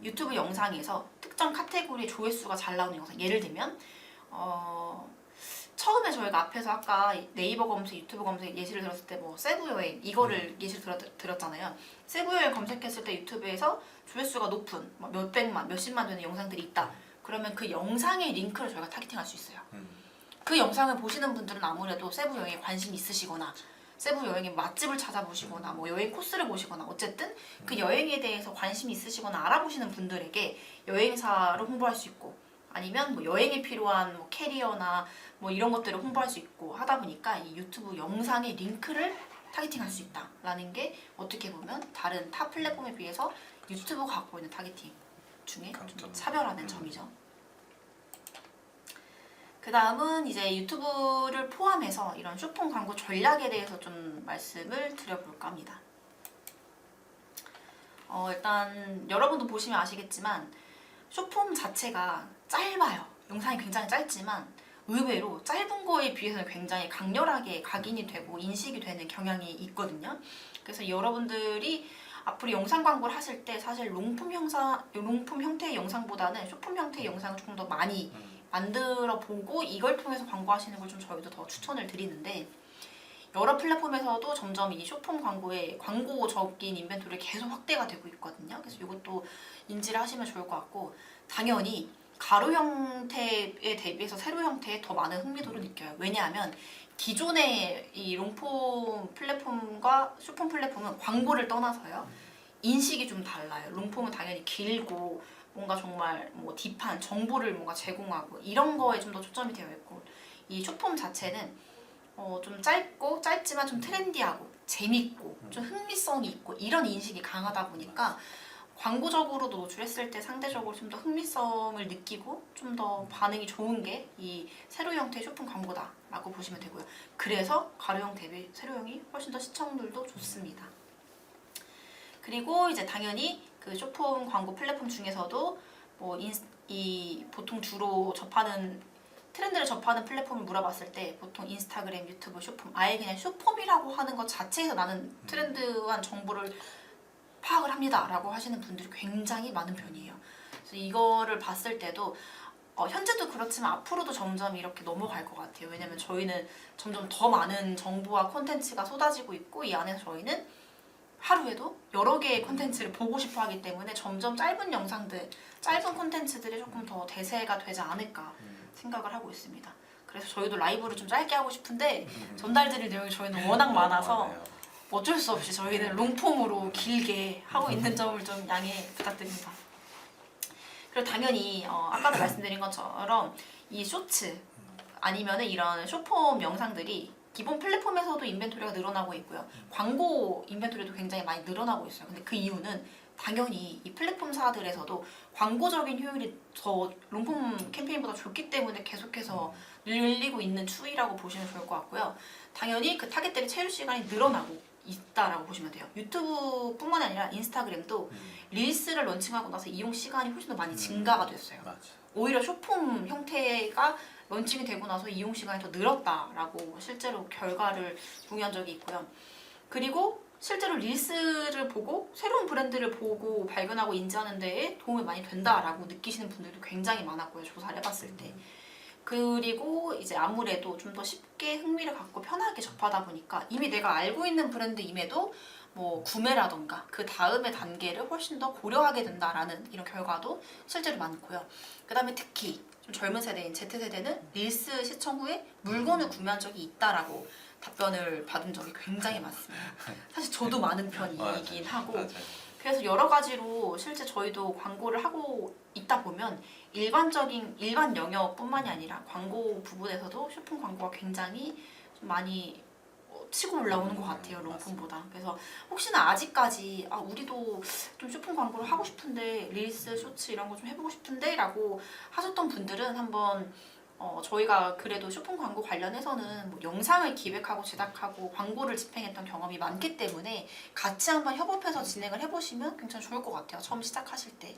유튜브 영상에서 특정 카테고리 조회수가 잘 나오는 영상, 예를 들면 처음에 저희가 앞에서 아까 네이버 검색, 유튜브 검색 예시를 들었을 때 뭐 세부 여행 이거를 예시를 들었잖아요. 세부 여행 검색했을 때 유튜브에서 조회수가 높은 몇백만, 몇십만 되는 영상들이 있다. 그러면 그 영상의 링크를 저희가 타겟팅할 수 있어요. 그 영상을 보시는 분들은 아무래도 세부 여행에 관심이 있으시거나 세부 여행의 맛집을 찾아보시거나 뭐 여행 코스를 보시거나 어쨌든 그 여행에 대해서 관심이 있으시거나 알아보시는 분들에게 여행사를 홍보할 수 있고 아니면 뭐 여행에 필요한 뭐 캐리어나 뭐 이런 것들을 홍보할 수 있고 하다 보니까 이 유튜브 영상의 링크를 타겟팅할 수 있다라는 게 어떻게 보면 다른 타 플랫폼에 비해서 유튜브가 갖고 있는 타겟팅 중에 좀 차별화된 점이죠. 그 다음은 이제 유튜브를 포함해서 이런 쇼폼 광고 전략에 대해서 좀 말씀을 드려볼까 합니다. 일단 여러분도 보시면 아시겠지만 쇼폼 자체가 짧아요. 영상이 굉장히 짧지만 의외로 짧은 거에 비해서는 굉장히 강렬하게 각인이 되고 인식이 되는 경향이 있거든요. 그래서 여러분들이 앞으로 영상 광고를 하실 때 사실 롱폼 형태의 영상보다는 쇼폼 형태의 영상을 조금 더 많이 만들어 보고 이걸 통해서 광고하시는 걸 좀 저희도 더 추천을 드리는데 여러 플랫폼에서도 점점 이 쇼폼 광고의 광고적인 인벤토리가 계속 확대가 되고 있거든요. 그래서 이것도 인지를 하시면 좋을 것 같고 당연히 가로 형태에 대비해서 세로 형태에 더 많은 흥미도를 느껴요. 왜냐하면 기존의 이 롱폼 플랫폼과 쇼폼 플랫폼은 광고를 떠나서요. 인식이 좀 달라요. 롱폼은 당연히 길고 뭔가 정말 뭐 딥한 정보를 뭔가 제공하고 이런 거에 좀 더 초점이 되어 있고 이 쇼폼 자체는 좀 짧지만 좀 트렌디하고 재밌고 좀 흥미성이 있고 이런 인식이 강하다 보니까 광고적으로도 노출했을 때 상대적으로 좀 더 흥미성을 느끼고 좀 더 반응이 좋은 게 이 세로 형태의 쇼폼 광고다라고 보시면 되고요. 그래서 가로형 대비 세로형이 훨씬 더 시청률도 좋습니다. 그리고 이제 당연히 그 쇼폼 광고 플랫폼 중에서도 뭐 보통 주로 접하는 트렌드를 접하는 플랫폼을 물어봤을 때 보통 인스타그램, 유튜브, 쇼폼 아예 그냥 쇼폼이라고 하는 것 자체에서 나는 트렌드한 정보를 파악을 합니다 라고 하시는 분들이 굉장히 많은 편이에요. 그래서 이거를 봤을 때도 현재도 그렇지만 앞으로도 점점 이렇게 넘어갈 것 같아요. 왜냐면 저희는 점점 더 많은 정보와 콘텐츠가 쏟아지고 있고 이 안에서 저희는 하루에도 여러 개의 콘텐츠를 보고 싶어 하기 때문에 점점 짧은 영상들, 짧은 콘텐츠들이 조금 더 대세가 되지 않을까 생각을 하고 있습니다. 그래서 저희도 라이브를 좀 짧게 하고 싶은데 전달드릴 내용이 저희는 워낙 많아서 어쩔 수 없이 저희는 롱폼으로 길게 하고 있는 점을 좀 양해 부탁드립니다. 그리고 당연히 아까도 말씀드린 것처럼 이 쇼츠 아니면 이런 숏폼 영상들이 기본 플랫폼에서도 인벤토리가 늘어나고 있고요. 광고 인벤토리도 굉장히 많이 늘어나고 있어요. 근데 그 이유는 당연히 이 플랫폼사들에서도 광고적인 효율이 더 롱폼 캠페인보다 좋기 때문에 계속해서 늘리고 있는 추이라고 보시면 좋을 것 같고요. 당연히 그 타겟들의 체류 시간이 늘어나고 있다라고 보시면 돼요. 유튜브뿐만 아니라 인스타그램도 릴스를 런칭하고 나서 이용 시간이 훨씬 더 많이 증가가 됐어요. 맞아. 오히려 쇼폼 형태가 런칭이 되고 나서 이용 시간이 더 늘었다라고 실제로 결과를 공유한 적이 있고요. 그리고 실제로 릴스를 보고 새로운 브랜드를 보고 발견하고 인지하는 데에 도움이 많이 된다라고 느끼시는 분들도 굉장히 많았고요. 조사를 해봤을 때. 그리고 이제 아무래도 좀 더 쉽게 흥미를 갖고 편하게 접하다 보니까 이미 내가 알고 있는 브랜드임에도 뭐 구매라던가 그 다음의 단계를 훨씬 더 고려하게 된다라는 이런 결과도 실제로 많고요. 그 다음에 특히 좀 젊은 세대인 Z세대는 릴스 시청 후에 물건을 구매한 적이 있다라고 답변을 받은 적이 굉장히 많습니다. 사실 저도 많은 편이긴 하고 그래서 여러 가지로 실제 저희도 광고를 하고 있다 보면 일반 영역뿐만이 아니라 광고 부분에서도 쇼핑 광고가 굉장히 좀 많이 치고 올라오는 것 같아요. 롱폼보다. 그래서 혹시나 아직까지 우리도 좀 쇼핑 광고를 하고 싶은데 릴스, 쇼츠 이런 거 좀 해보고 싶은데 라고 하셨던 분들은 한번 저희가 그래도 쇼핑 광고 관련해서는 뭐 영상을 기획하고 제작하고 광고를 집행했던 경험이 많기 때문에 같이 한번 협업해서 진행을 해보시면 굉장히 좋을 것 같아요. 처음 시작하실 때.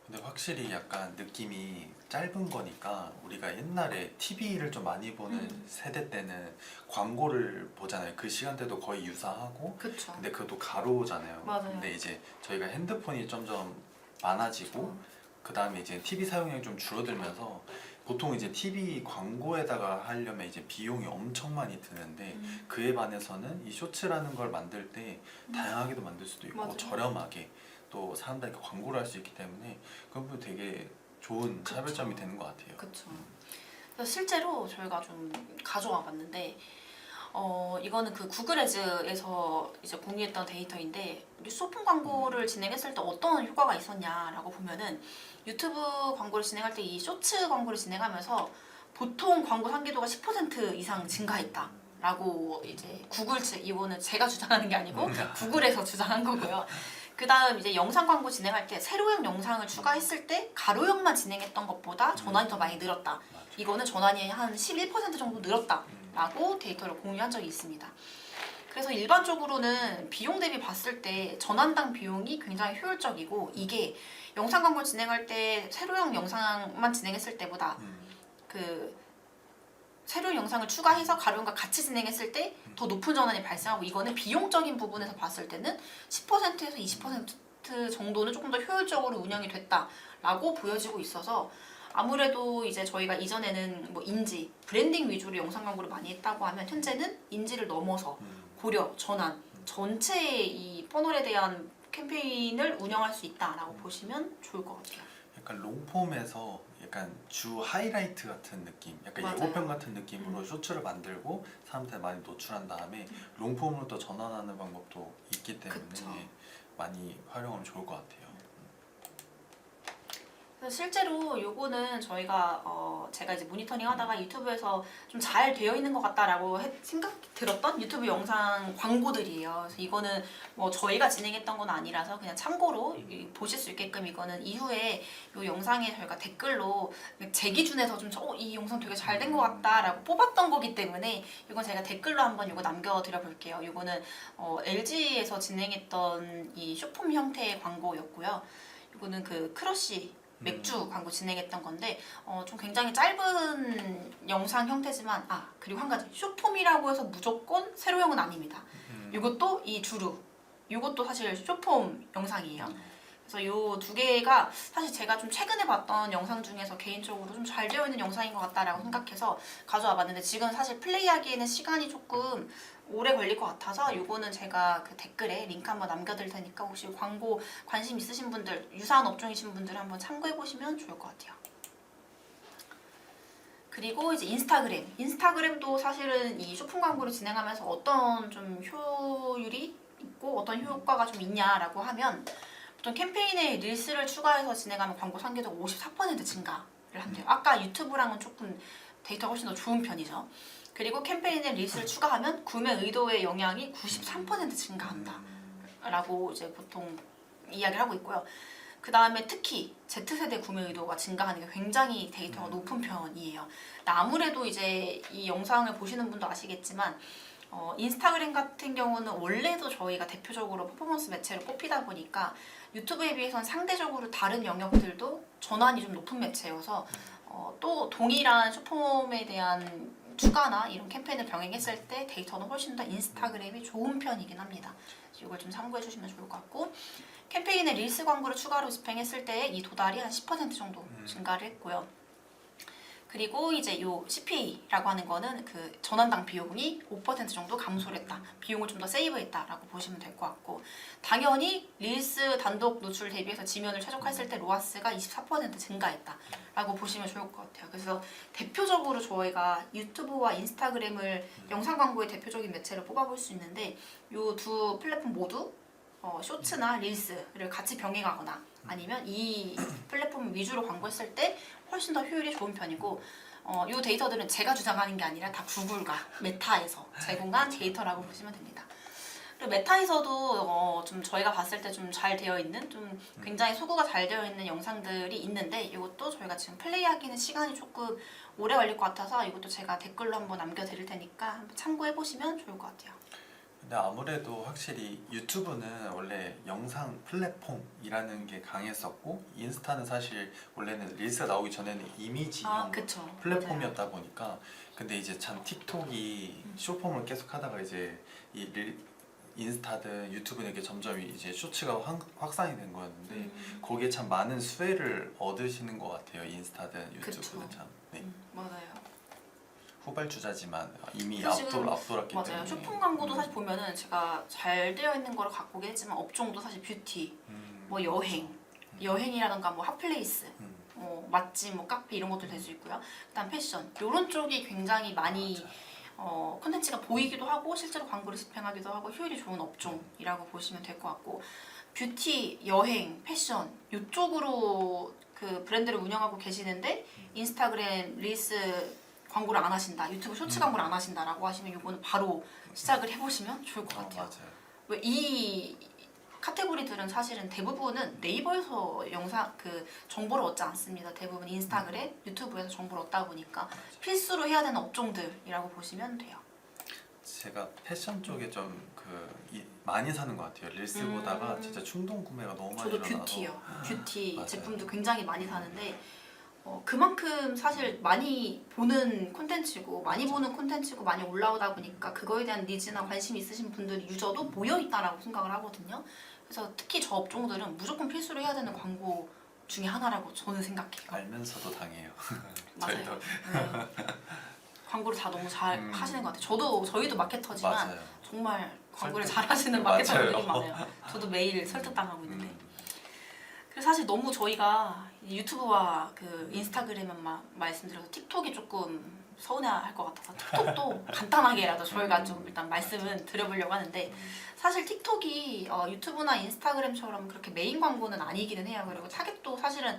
근데 확실히 약간 느낌이 짧은 거니까 우리가 옛날에 TV를 좀 많이 보는 세대 때는 광고를 보잖아요. 그 시간대도 거의 유사하고 그쵸. 근데 그것도 가로잖아요. 맞아요. 근데 이제 저희가 핸드폰이 점점 많아지고 그 다음에 이제 TV 사용량이 좀 줄어들면서 보통 이제 TV 광고에다가 하려면 이제 비용이 엄청 많이 드는데 그에 반해서는 이 쇼츠라는 걸 만들 때 다양하게도 만들 수도 있고 맞아요. 저렴하게 또 사람들에게 광고를 할 수 있기 때문에 그건 뭐 되게 좋은 차별점이 되는 것 같아요. 그렇죠. 그래서 실제로 저희가 좀 가져와 봤는데 이거는 그 구글 애즈에서 이제 공유했던 데이터인데 쇼핑 광고를 진행했을 때 어떤 효과가 있었냐라고 보면은 유튜브 광고를 진행할 때 이 쇼츠 광고를 진행하면서 보통 광고 상기도가 10% 이상 증가했다라고 이제 구글 측 이거는 제가 주장하는 게 아니고 구글에서 주장한 거고요. 그 다음 이제 영상 광고 진행할 때 세로형 영상을 추가했을 때 가로형만 진행했던 것보다 전환이 더 많이 늘었다. 이거는 전환이 한 11% 정도 늘었다라고 데이터를 공유한 적이 있습니다. 그래서 일반적으로는 비용 대비 봤을 때 전환당 비용이 굉장히 효율적이고 이게 영상 광고 진행할 때 세로형 영상만 진행했을 때보다 그 세로형 영상을 추가해서 가로형과 같이 진행했을 때 더 높은 전환이 발생하고 이거는 비용적인 부분에서 봤을 때는 10%에서 20% 정도는 조금 더 효율적으로 운영이 됐다라고 보여지고 있어서 아무래도 이제 저희가 이전에는 뭐 인지, 브랜딩 위주로 영상 광고를 많이 했다고 하면 현재는 인지를 넘어서 고려, 전환, 전체의 이 퍼널에 대한 캠페인을 운영할 수 있다라고 보시면 좋을 것 같아요. 약간 롱폼에서 약간 주 하이라이트 같은 느낌, 약간 맞아요. 예고편 같은 느낌으로 쇼츠를 만들고 사람들 많이 노출한 다음에 롱폼으로 또 전환하는 방법도 있기 때문에 그쵸. 많이 활용하면 좋을 것 같아요. 그래서 실제로 요거는 저희가 제가 이제 모니터링 하다가 유튜브에서 좀 잘 되어 있는 것 같다라고 생각이 들었던 유튜브 영상 광고들이에요. 그래서 이거는 뭐 저희가 진행했던 건 아니라서 그냥 참고로 보실 수 있게끔 이거는 이후에 요 영상에 저희가 댓글로 제 기준에서 좀 이 영상 되게 잘 된 것 같다라고 뽑았던 거기 때문에 이건 제가 댓글로 한번 이거 남겨드려 볼게요. 이거는 LG에서 진행했던 이 쇼폼 형태의 광고였고요. 이거는 그 크러쉬 맥주 광고 진행했던 건데 좀 굉장히 짧은 영상 형태지만 그리고 한 가지 쇼폼이라고 해서 무조건 세로형은 아닙니다. 이것도 이 주루 이것도 사실 쇼폼 영상이에요. 그래서 요 두 개가 사실 제가 좀 최근에 봤던 영상 중에서 개인적으로 좀 잘 되어 있는 영상인 것 같다라고 생각해서 가져와 봤는데 지금 사실 플레이하기에는 시간이 조금 오래 걸릴 것 같아서 요거는 제가 그 댓글에 링크 한번 남겨드릴 테니까 혹시 광고 관심 있으신 분들, 유사한 업종이신 분들 한번 참고해 보시면 좋을 것 같아요. 그리고 이제 인스타그램도 사실은 이 쇼핑 광고를 진행하면서 어떤 좀 효율이 있고 어떤 효과가 좀 있냐라고 하면 보통 캠페인에 릴스를 추가해서 진행하면 광고 상계도가 54% 증가를 한대요. 아까 유튜브랑은 조금 데이터가 훨씬 더 좋은 편이죠. 그리고 캠페인에 릴스를 추가하면 구매 의도의 영향이 93% 증가한다 라고 이제 보통 이야기를 하고 있고요. 그 다음에 특히 Z세대 구매 의도가 증가하는 게 굉장히 데이터가 높은 편이에요. 아무래도 이제 이 영상을 보시는 분도 아시겠지만 인스타그램 같은 경우는 원래도 저희가 대표적으로 퍼포먼스 매체로 꼽히다 보니까 유튜브에 비해서는 상대적으로 다른 영역들도 전환이 좀 높은 매체여서 또 동일한 쇼폼에 대한 추가나 이런 캠페인을 병행했을 때 데이터는 훨씬 더 인스타그램이 좋은 편이긴 합니다. 이걸 좀 참고해 주시면 좋을 것 같고 캠페인에 릴스 광고를 추가로 집행했을 때 이 도달이 한 10% 정도 증가를 했고요. 그리고 이제 요 CPA라고 하는 거는 그 전환당 비용이 5% 정도 감소를 했다. 비용을 좀 더 세이브했다라고 보시면 될 것 같고 당연히 릴스 단독 노출 대비해서 지면을 최적화했을 때 로아스가 24% 증가했다라고 보시면 좋을 것 같아요. 그래서 대표적으로 저희가 유튜브와 인스타그램을 영상 광고의 대표적인 매체로 뽑아볼 수 있는데 요 두 플랫폼 모두 쇼츠나 릴스를 같이 병행하거나 아니면 이 플랫폼 위주로 광고했을 때 훨씬 더 효율이 좋은 편이고 이 데이터들은 제가 주장하는 게 아니라 다 구글과 메타에서 제공한 데이터라고 보시면 됩니다. 그리고 메타에서도 좀 저희가 봤을 때 좀 잘 되어 있는 좀 굉장히 소구가 잘 되어 있는 영상들이 있는데 이것도 저희가 지금 플레이하기는 시간이 조금 오래 걸릴 것 같아서 이것도 제가 댓글로 한번 남겨드릴 테니까 한번 참고해 보시면 좋을 것 같아요. 근데 아무래도 확실히 유튜브는 원래 영상 플랫폼이라는 게 강했었고 인스타는 사실 원래는 릴스 나오기 전에는 이미지형 그쵸. 플랫폼이었다 보니까 근데 이제 참 틱톡이 쇼폼을 계속 하다가 이제 인스타든 유튜브는 이게 점점 이제 쇼츠가 확산이 된 거였는데 거기에 참 많은 수혜를 얻으시는 것 같아요. 인스타든 유튜브는 참. 네. 맞아요. 후발주자지만 이미 지금 앞돌았기 맞아요. 때문에 쇼핑 광고도 사실 보면은 제가 잘 되어 있는 거를 갖고 오긴 했지만 업종도 사실 뷰티, 뭐 여행이라던가 뭐 핫플레이스, 맛집, 뭐 카페 이런 것도 될 수 있고요. 그다음 패션 이런 쪽이 굉장히 많이 콘텐츠가 보이기도 하고 실제로 광고를 집행하기도 하고 효율이 좋은 업종이라고 보시면 될 것 같고 뷰티, 여행, 패션 이쪽으로 그 브랜드를 운영하고 계시는데 인스타그램 릴스 광고를 안 하신다, 유튜브 쇼츠 광고를 안 하신다라고 하시면 이거는 바로 시작을 해보시면 좋을 것 같아요. 맞아요. 왜 이 카테고리들은 사실은 대부분은 네이버에서 영상 그 정보를 얻지 않습니다. 대부분 인스타그램, 유튜브에서 정보를 얻다 보니까 필수로 해야 되는 업종들이라고 보시면 돼요. 제가 패션 쪽에 좀 많이 사는 것 같아요. 릴스 보다가 진짜 충동 구매가 너무 많이 저도 일어나서. 뷰티요. 뷰티 맞아요. 제품도 굉장히 많이 사는데 그만큼 사실 많이 보는 콘텐츠고 많이 보는 콘텐츠고 많이 올라오다 보니까 그거에 대한 니즈나 관심 있으신 분들이 유저도 모여 있다라고 생각을 하거든요. 그래서 특히 저 업종들은 무조건 필수로 해야 되는 광고 중에 하나라고 저는 생각해요. 알면서도 당해요. 맞아요. 저희도. 광고를 다 너무 잘 하시는 것 같아요. 저희도 마케터지만 맞아요. 정말 광고를 설득. 잘 하시는 맞아요. 마케터분들이 많아요. 저도 매일 설득당하고 있는데. 그래서 사실 너무 저희가 유튜브와 그 인스타그램만 말씀드려서 틱톡이 조금 서운해할 것 같아서 틱톡도 간단하게라도 저희가 좀 일단 말씀은 드려보려고 하는데 사실 틱톡이 유튜브나 인스타그램처럼 그렇게 메인 광고는 아니기는 해요. 그리고 타겟도 사실은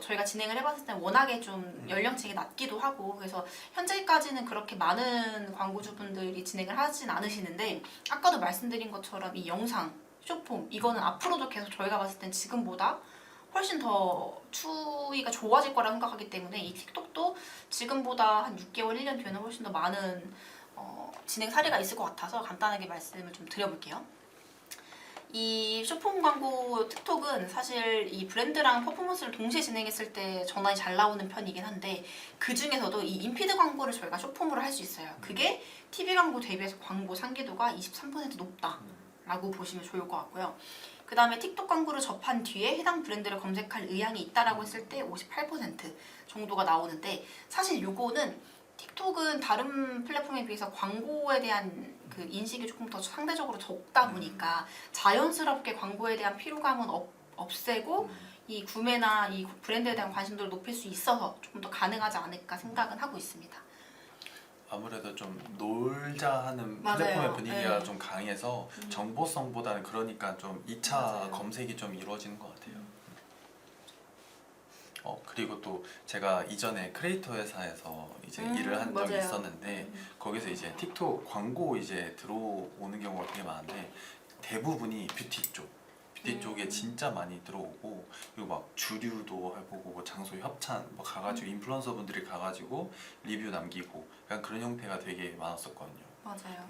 저희가 진행을 해봤을 때 워낙에 좀 연령층이 낮기도 하고 그래서 현재까지는 그렇게 많은 광고주분들이 진행을 하진 않으시는데 아까도 말씀드린 것처럼 이 영상 쇼폼 이거는 앞으로도 계속 저희가 봤을 땐 지금보다 훨씬 더 추이가 좋아질 거라 생각하기 때문에 이 틱톡도 지금보다 한 6개월, 1년 뒤에는 훨씬 더 많은 진행 사례가 있을 것 같아서 간단하게 말씀을 좀 드려볼게요. 이 쇼폼 광고 틱톡은 사실 이 브랜드랑 퍼포먼스를 동시에 진행했을 때 전환이 잘 나오는 편이긴 한데 그 중에서도 이 인피드 광고를 저희가 쇼폼으로 할 수 있어요. 그게 TV 광고 대비해서 광고 상기도가 23% 높다라고 보시면 좋을 것 같고요. 그 다음에 틱톡 광고를 접한 뒤에 해당 브랜드를 검색할 의향이 있다라고 했을 때 58% 정도가 나오는데 사실 요거는 틱톡은 다른 플랫폼에 비해서 광고에 대한 그 인식이 조금 더 상대적으로 적다 보니까 자연스럽게 광고에 대한 피로감은 없애고 이 구매나 이 브랜드에 대한 관심도를 높일 수 있어서 조금 더 가능하지 않을까 생각은 하고 있습니다. 아무래도 좀 놀자 하는 맞아요. 플랫폼의 분위기가 네. 좀 강해서 정보성보다는 그러니까 좀 2차 맞아요. 검색이 좀 이루어지는 것 같아요. 그리고 또 제가 이전에 크리에이터 회사에서 이제 일을 한 적이 맞아요. 있었는데 거기서 이제 틱톡 광고 이제 들어오는 경우가 되게 많은데 대부분이 뷰티 쪽에 진짜 많이 들어오고 그리고 막 주류도 해보고 뭐 장소 협찬 뭐 가가지고 인플루언서 분들이 가가지고 리뷰 남기고 약간 그런 형태가 되게 많았었거든요. 맞아요.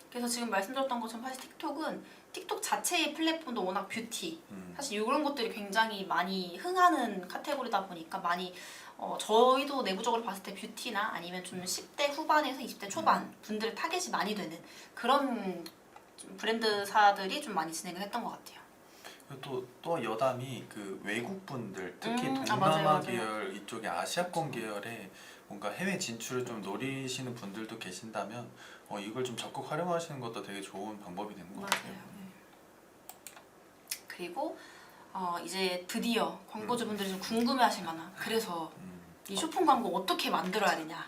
그래서 지금 말씀드렸던 것처럼 사실 틱톡은 틱톡 자체의 플랫폼도 워낙 뷰티 사실 이런 것들이 굉장히 많이 흥하는 카테고리다 보니까 많이 저희도 내부적으로 봤을 때 뷰티나 아니면 좀 10대 후반에서 20대 초반 분들의 타겟이 많이 되는 그런 좀 브랜드사들이 좀 많이 진행을 했던 것 같아요. 그리고 또 여담이 그 외국 분들 특히 맞아요, 동남아 맞아요. 계열 이쪽에 아시아권 계열에 뭔가 해외 진출을 좀 노리시는 분들도 계신다면 이걸 좀 적극 활용하시는 것도 되게 좋은 방법이 되는 것 같아요. 맞아요. 그리고 이제 드디어 광고주분들이 좀 궁금해하실 만한 그래서 이 쇼폼 광고 어떻게 만들어야 되냐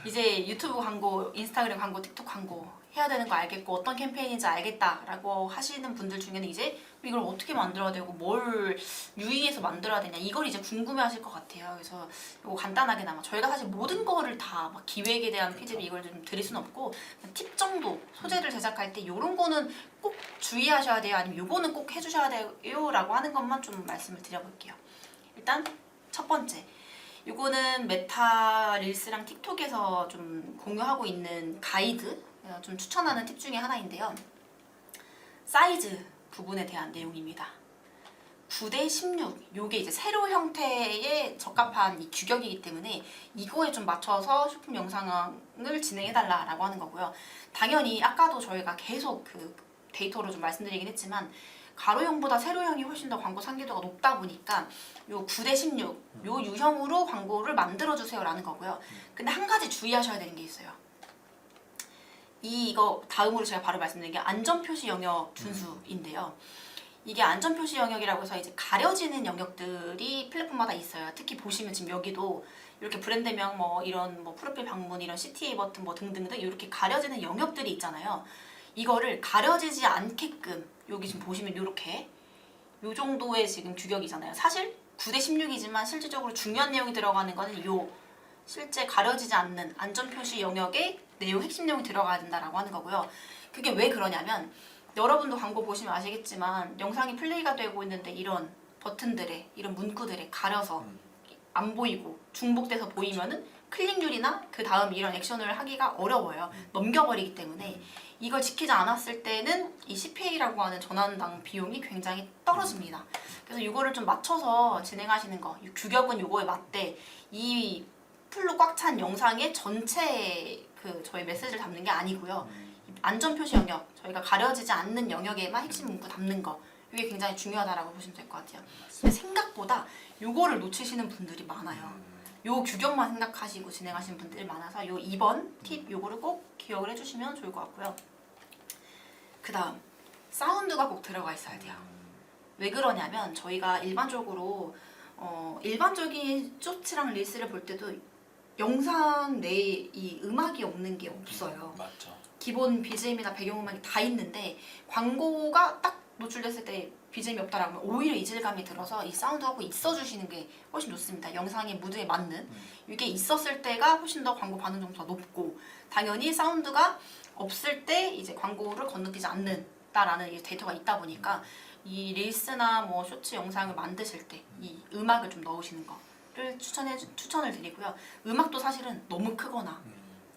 이제 유튜브 광고, 인스타그램 광고, 틱톡 광고 해야 되는 거 알겠고 어떤 캠페인인지 알겠다라고 하시는 분들 중에는 이제 이걸 어떻게 만들어야 되고 뭘 유의해서 만들어야 되냐 이걸 이제 궁금해하실 것 같아요. 그래서 이거 간단하게나마 저희가 사실 모든 거를 다 막 기획에 대한 피드백 이걸 좀 드릴 수는 없고 그냥 팁 정도 소재를 제작할 때 이런 거는 꼭 주의하셔야 돼요. 아니면 요거는 꼭 해주셔야 돼요라고 하는 것만 좀 말씀을 드려볼게요. 일단 첫 번째. 이거는 메타 릴스랑 틱톡에서 좀 공유하고 있는 가이드 좀 추천하는 팁 중에 하나인데요. 사이즈 부분에 대한 내용입니다. 9대 16 요게 이제 세로 형태의 적합한 이 규격이기 때문에 이거에 좀 맞춰서 쇼핑 영상을 진행해달라라고 하는 거고요. 당연히 아까도 저희가 계속 그 데이터로 좀 말씀드리긴 했지만 가로형보다 세로형이 훨씬 더 광고 상기도가 높다 보니까 요 9대 16 요 유형으로 광고를 만들어주세요 라는 거고요. 근데 한 가지 주의하셔야 되는 게 있어요. 이거 다음으로 제가 바로 말씀드린 게 안전표시 영역 준수인데요. 이게 안전표시 영역이라고 해서 이제 가려지는 영역들이 플랫폼마다 있어요. 특히 보시면 지금 여기도 이렇게 브랜드명 뭐 이런 뭐 프로필 방문 이런 CTA 버튼 뭐 등등등 이렇게 가려지는 영역들이 있잖아요. 이거를 가려지지 않게끔 여기 지금 보시면 이렇게 요 정도의 지금 규격이잖아요. 사실 9대 16이지만 실질적으로 중요한 내용이 들어가는 거는 요 실제 가려지지 않는 안전표시 영역에 내용 핵심 내용이 들어가야 된다라고 하는 거고요. 그게 왜 그러냐면 여러분도 광고 보시면 아시겠지만 영상이 플레이가 되고 있는데 이런 버튼들에 이런 문구들에 가려서 안 보이고 중복돼서 보이면은 클릭률이나 그 다음 이런 액션을 하기가 어려워요. 넘겨버리기 때문에 이걸 지키지 않았을 때는 이 CPA라고 하는 전환당 비용이 굉장히 떨어집니다. 그래서 이거를 좀 맞춰서 진행하시는 거. 이 규격은 이거에 맞대 이 풀로 꽉 찬 영상의 전체 그 저희 메시지를 담는 게 아니고요. 안전표시 영역, 저희가 가려지지 않는 영역에만 핵심 문구 담는 거. 이게 굉장히 중요하다라고 보시면 될 것 같아요. 근데 생각보다 이거를 놓치시는 분들이 많아요. 요 규격만 생각하시고 진행하시는 분들이 많아서 요 2번 팁 요거를 꼭 기억을 해주시면 좋을 것 같고요. 그 다음 사운드가 꼭 들어가 있어야 돼요. 왜 그러냐면 저희가 일반적으로 일반적인 쇼츠랑 릴스를 볼 때도 영상 내에 이 음악이 없는 게 없어요. 맞죠. 기본 BGM이나 배경음악이 다 있는데 광고가 딱 노출됐을 때 BGM이 없다라고 하면 오히려 이질감이 들어서 이 사운드가 꼭 있어주시는 게 훨씬 좋습니다. 영상의 무드에 맞는 이게 있었을 때가 훨씬 더 광고 반응 점수가 높고 당연히 사운드가 없을 때 이제 광고를 건너뛰지 않는다라는 이 데이터가 있다 보니까 이 릴스나 뭐 쇼츠 영상을 만드실 때 이 음악을 좀 넣으시는 거를 추천을 드리고요. 음악도 사실은 너무 크거나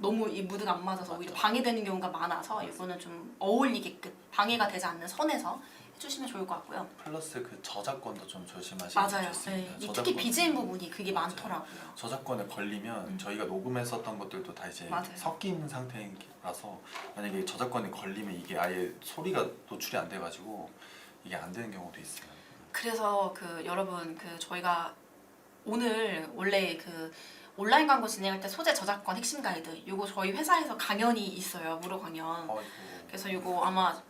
너무 이 무드가 안 맞아서 오히려 방해되는 경우가 많아서 이거는 좀 어울리게끔 방해가 되지 않는 선에서 해주시면 좋을 것 같고요. 플러스 그 저작권도 좀 조심하시면 맞아요. 좋겠습니다. 네. 특히 BGM 부분이 그게 맞아요. 많더라고요. 저작권에 걸리면 저희가 녹음했었던 것들도 다 이제 맞아요. 섞인 상태라서 만약에 저작권에 걸리면 이게 아예 소리가 노출이 안 돼가지고 이게 안 되는 경우도 있어요. 그래서 그 여러분 그 저희가 오늘 원래 그 온라인 광고 진행할 때 소재 저작권 핵심 가이드 요거 저희 회사에서 강연이 있어요. 무료 강연. 그래서 요거 아마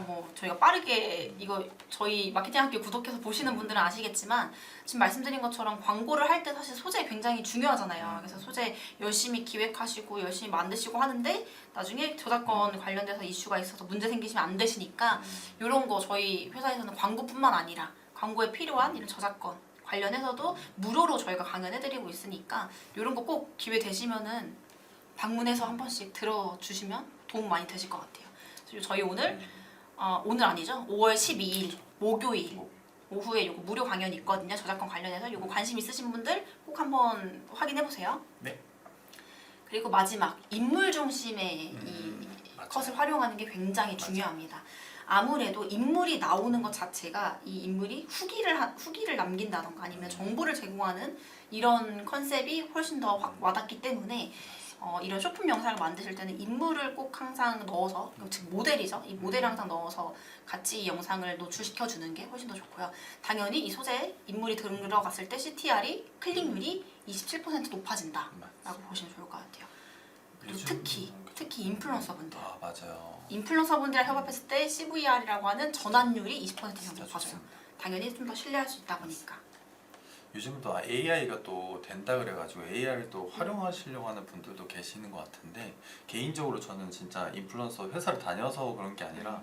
뭐 저희가 빠르게 이거 저희 마케팅 학교 구독해서 보시는 분들은 아시겠지만 지금 말씀드린 것처럼 광고를 할 때 사실 소재 굉장히 중요하잖아요. 그래서 소재 열심히 기획하시고 열심히 만드시고 하는데 나중에 저작권 관련돼서 이슈가 있어서 문제 생기시면 안 되시니까 이런 거 저희 회사에서는 광고뿐만 아니라 광고에 필요한 이런 저작권 관련해서도 무료로 저희가 강연해드리고 있으니까 이런 거 꼭 기회 되시면은 방문해서 한 번씩 들어주시면 도움 많이 되실 것 같아요. 그래서 저희 오늘 오늘 아니죠? 5월 12일 목요일 오후에 요거 무료 강연이 있거든요. 저작권 관련해서 요거 관심 있으신 분들 꼭 한번 확인해 보세요. 네. 그리고 마지막 인물 중심의 이 맞아요. 컷을 활용하는 게 굉장히 중요합니다. 아무래도 인물이 나오는 것 자체가 이 인물이 후기를 남긴다던가 아니면 정보를 제공하는 이런 컨셉이 훨씬 더 확 와닿기 때문에 이런 쇼품 영상을 만드실 때는 인물을 꼭 항상 넣어서 즉 모델이죠. 이 모델을 항상 넣어서 같이 이 영상을 노출시켜 주는 게 훨씬 더 좋고요. 당연히 이 소재에 인물이 들어갔을 때 CTR이 클릭률이 27% 높아진다라고 보시면 좋을 것 같아요. 그리고 특히 인플루언서분들. 맞아요. 인플루언서분들이랑 협업했을 때 CVR이라고 하는 전환율이 20% 이상 높아져요. 좋습니다. 당연히 좀 더 신뢰할 수 있다 보니까. 요즘 또 AI가 또 된다 그래가지고 AI를 또 활용하시려고 하는 분들도 계시는 것 같은데 개인적으로 저는 진짜 인플루언서 회사를 다녀서 그런 게 아니라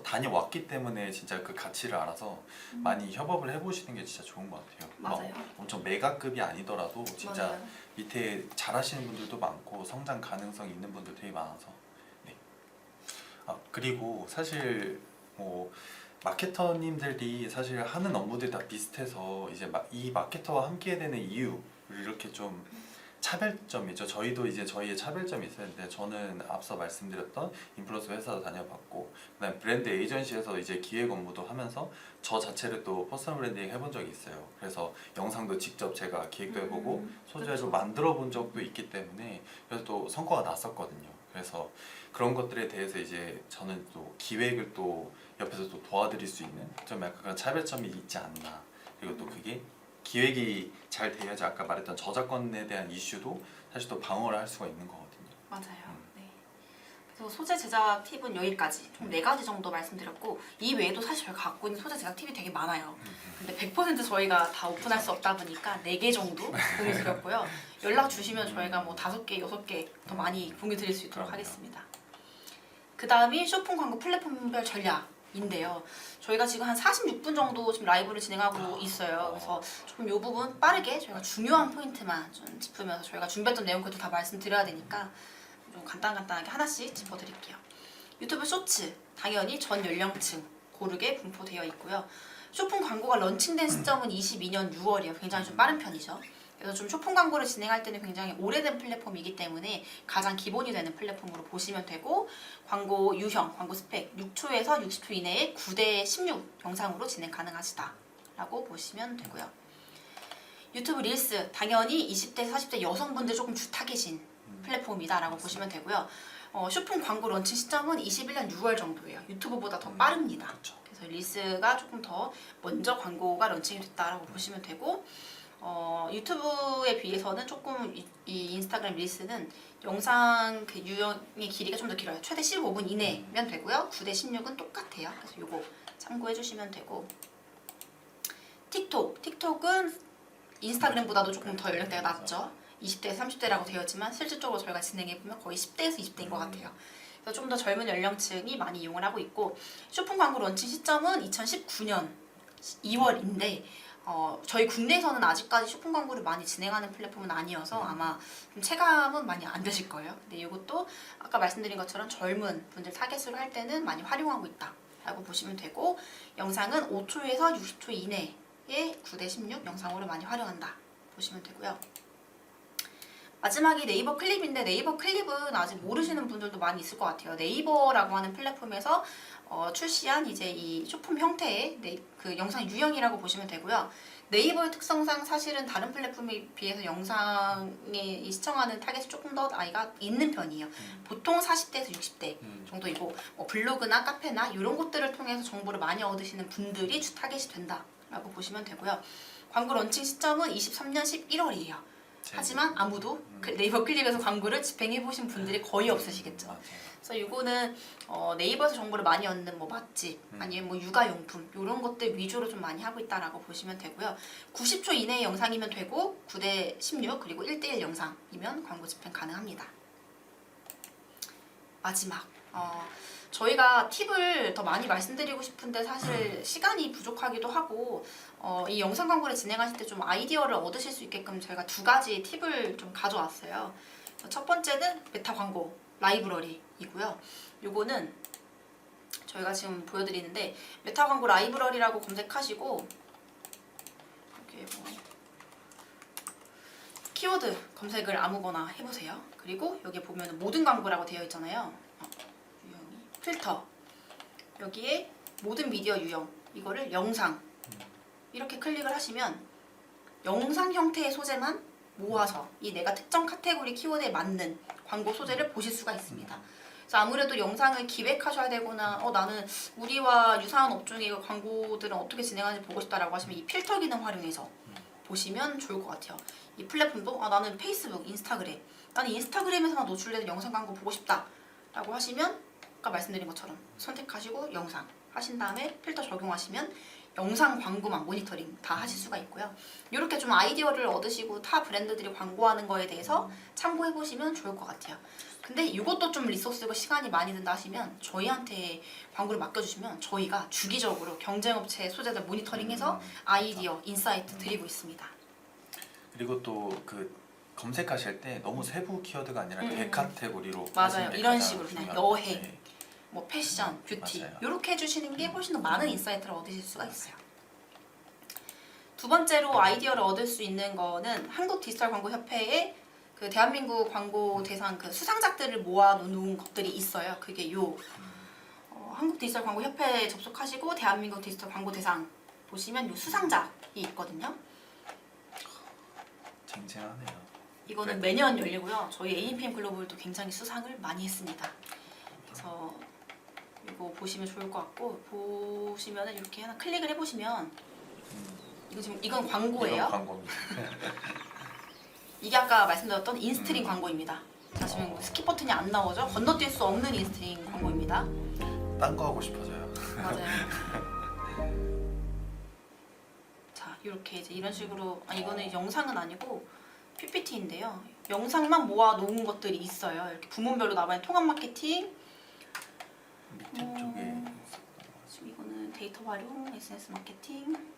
다녀왔기 때문에 진짜 그 가치를 알아서 많이 협업을 해보시는 게 진짜 좋은 것 같아요. 맞아요. 엄청 메가급이 아니더라도 진짜 맞아요. 밑에 잘하시는 분들도 많고 성장 가능성이 있는 분들 되게 많아서 네. 그리고 사실 뭐 마케터님들이 사실 하는 업무들이 다 비슷해서 이제 이 마케터와 함께 되는 이유를 이렇게 좀 차별점이죠. 저희도 이제 저희의 차별점이 있었는데 저는 앞서 말씀드렸던 인플루언서 회사도 다녀봤고 그다음 브랜드 에이전시에서 이제 기획 업무도 하면서 저 자체를 또 퍼스널 브랜딩 해본 적이 있어요. 그래서 영상도 직접 제가 기획도 해보고 소재도 만들어 본 적도 있기 때문에 그래서 또 성과가 났었거든요. 그래서 그런 것들에 대해서 이제 저는 또 기획을 또 옆에서 또 도와드릴 수 있는 좀 약간 그런 차별점이 있지 않나. 그리고 또 그게 기획이 잘 돼야지 아까 말했던 저작권에 대한 이슈도 사실 또 방어를 할 수가 있는 거거든요. 맞아요. 네. 그래서 소재 제작 팁은 여기까지 총 4가지 정도 말씀드렸고 이 외에도 사실 저희가 갖고 있는 소재 제작 팁이 되게 많아요. 근데 100% 저희가 다 오픈할 수 없다 보니까 4개 정도 공유 드렸고요. 연락 주시면 저희가 뭐 5개, 6개 더 많이 공유 드릴 수 있도록 하겠습니다. 그 다음이 쇼핑 광고 플랫폼별 전략인데요. 저희가 지금 한 46분 정도 지금 라이브를 진행하고 있어요. 그래서 조금 이 부분 빠르게 저희가 중요한 포인트만 좀 짚으면서 저희가 준비했던 내용 그래도 다 말씀드려야 되니까 좀 간단하게 하나씩 짚어드릴게요. 유튜브 쇼츠 당연히 전 연령층 고르게 분포되어 있고요. 쇼핑 광고가 런칭된 시점은 22년 6월이에요. 굉장히 좀 빠른 편이죠. 그래서 좀 쇼핑 광고를 진행할 때는 굉장히 오래된 플랫폼이기 때문에 가장 기본이 되는 플랫폼으로 보시면 되고 광고 유형, 광고 스펙 6초에서 60초 이내에 9:16 영상으로 진행 가능하시다라고 보시면 되고요. 유튜브 릴스 당연히 20대, 40대 여성분들 조금 주타겟인 플랫폼이다라고 보시면 되고요. 쇼핑 광고 런칭 시점은 21년 6월 정도예요. 유튜브보다 더 빠릅니다. 그렇죠. 그래서 릴스가 조금 더 먼저 광고가 런칭이 됐다라고 보시면 되고 유튜브에 비해서는 조금 이 인스타그램 릴스는 영상 그 유형의 길이가 좀 더 길어요. 최대 15분 이내면 되고요. 9:16은 똑같아요. 그래서 요거 참고해 주시면 되고 틱톡은 인스타그램보다도 조금 더 연령대가 낮죠. 20대에서 30대라고 되어 있지만 실질적으로 저희가 진행해보면 거의 10대에서 20대인 것 같아요. 그래서 좀 더 젊은 연령층이 많이 이용을 하고 있고 쇼핑 광고 런칭 시점은 2019년 2월인데 저희 국내에서는 아직까지 쇼핑 광고를 많이 진행하는 플랫폼은 아니어서 아마 좀 체감은 많이 안 되실 거예요. 근데 이것도 아까 말씀드린 것처럼 젊은 분들 타겟으로 할 때는 많이 활용하고 있다라고 보시면 되고 영상은 5초에서 60초 이내에 9:16 영상으로 많이 활용한다 보시면 되고요. 마지막이 네이버 클립인데 네이버 클립은 아직 모르시는 분들도 많이 있을 것 같아요. 네이버라고 하는 플랫폼에서 출시한 이제 이 쇼폼 형태의 그 영상 유형이라고 보시면 되고요. 네이버의 특성상 사실은 다른 플랫폼에 비해서 영상에 시청하는 타겟이 조금 더 나이가 있는 편이에요. 보통 40대에서 60대 정도이고 블로그나 카페나 이런 곳들을 통해서 정보를 많이 얻으시는 분들이 주 타겟이 된다라고 보시면 되고요. 광고 런칭 시점은 23년 11월이에요. 하지만 아무도 네이버 클립에서 광고를 집행해보신 분들이 거의 없으시겠죠. 그래서 이거는 네이버에서 정보를 많이 얻는 뭐 맛집 아니면 뭐 육아용품 이런 것들 위주로 좀 많이 하고 있다라고 보시면 되고요. 90초 이내의 영상이면 되고 9대 16 그리고 1대1 영상이면 광고 집행 가능합니다. 마지막 저희가 팁을 더 많이 말씀드리고 싶은데 사실 시간이 부족하기도 하고 이 영상 광고를 진행하실 때 좀 아이디어를 얻으실 수 있게끔 저희가 2가지 팁을 좀 가져왔어요. 첫 번째는 메타 광고 라이브러리이고요. 요거는 저희가 지금 보여드리는데 메타 광고 라이브러리라고 검색하시고 이렇게 뭐 키워드 검색을 아무거나 해보세요. 그리고 여기 보면 모든 광고라고 되어 있잖아요. 유형이 필터 여기에 모든 미디어 유형 이거를 영상 이렇게 클릭을 하시면 영상 형태의 소재만 모아서 이 내가 특정 카테고리 키워드에 맞는 광고 소재를 보실 수가 있습니다. 그래서 아무래도 영상을 기획하셔야 되거나 나는 우리와 유사한 업종의 광고들은 어떻게 진행하는지 보고 싶다라고 하시면 이 필터 기능 활용해서 보시면 좋을 것 같아요. 이 플랫폼도 나는 페이스북, 인스타그램 나는 인스타그램에서만 노출되는 영상 광고 보고 싶다 라고 하시면 아까 말씀드린 것처럼 선택하시고 영상 하신 다음에 필터 적용하시면 영상 광고만 모니터링 다 하실 수가 있고요. 이렇게 좀 아이디어를 얻으시고 타 브랜드들이 광고하는 거에 대해서 참고해 보시면 좋을 것 같아요. 근데 이것도 좀 리소스고 시간이 많이 든다 하시면 저희한테 광고를 맡겨주시면 저희가 주기적으로 경쟁업체 소재들 모니터링해서 아이디어, 인사이트 드리고 있습니다. 그리고 또 그 검색하실 때 너무 세부 키워드가 아니라 대카테고리로 맞아요. 이런 식으로 그냥 여행, 네. 뭐 패션, 뷰티 맞아요. 이렇게 해주시는 게 훨씬 더 많은 인사이트를 얻으실 수가 있어요. 두 번째로 아이디어를 얻을 수 있는 거는 한국 디지털 광고 협회의 그 대한민국 광고 대상 그 수상작들을 모아놓은 것들이 있어요. 그게 한국 디지털 광고 협회에 접속하시고 대한민국 디지털 광고 대상 보시면 요 수상작이 있거든요. 쟁쟁하네요. 이거는 매년 열리고요. 저희 AMPM 글로벌도 굉장히 수상을 많이 했습니다. 그래서 이거 보시면 좋을 것 같고 보시면은 이렇게 하나 클릭을 해보시면 이건 광고예요. 이건 광고입니다. 이게 아까 말씀드렸던 인스트림 광고입니다. 자 지금 스킵 버튼이 안 나오죠? 건너뛸 수 없는 인스트림 광고입니다. 딴 거 하고 싶어져요. 맞아요. 자 이렇게 이제 이런 식으로 이거는 영상은 아니고 PPT인데요. 영상만 모아 놓은 것들이 있어요. 이렇게 부문별로 나와 있는 통합 마케팅. 밑에 쪽에 지금 이거는 데이터 활용, SNS 마케팅.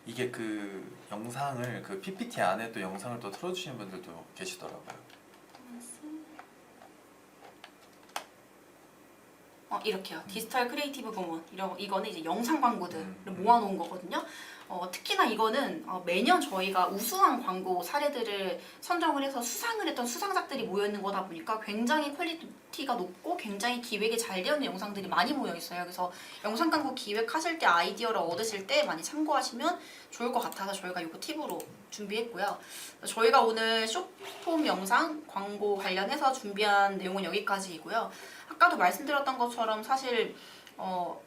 이게 그 영상을 그 PPT 안에도 영상을 또 틀어주시는 분들도 계시더라고요. 이렇게요. 디지털 크리에이티브 부문 이거는 이제 영상 광고들을 모아놓은 거거든요. 특히나 이거는 매년 저희가 우수한 광고 사례들을 선정을 해서 수상을 했던 수상작들이 모여있는 거다 보니까 굉장히 퀄리티가 높고 굉장히 기획이 잘 되어 있는 영상들이 많이 모여있어요. 그래서 영상 광고 기획하실 때 아이디어를 얻으실 때 많이 참고하시면 좋을 것 같아서 저희가 이거 팁으로 준비했고요. 저희가 오늘 쇼폼 영상 광고 관련해서 준비한 내용은 여기까지이고요. 아까도 말씀드렸던 것처럼 사실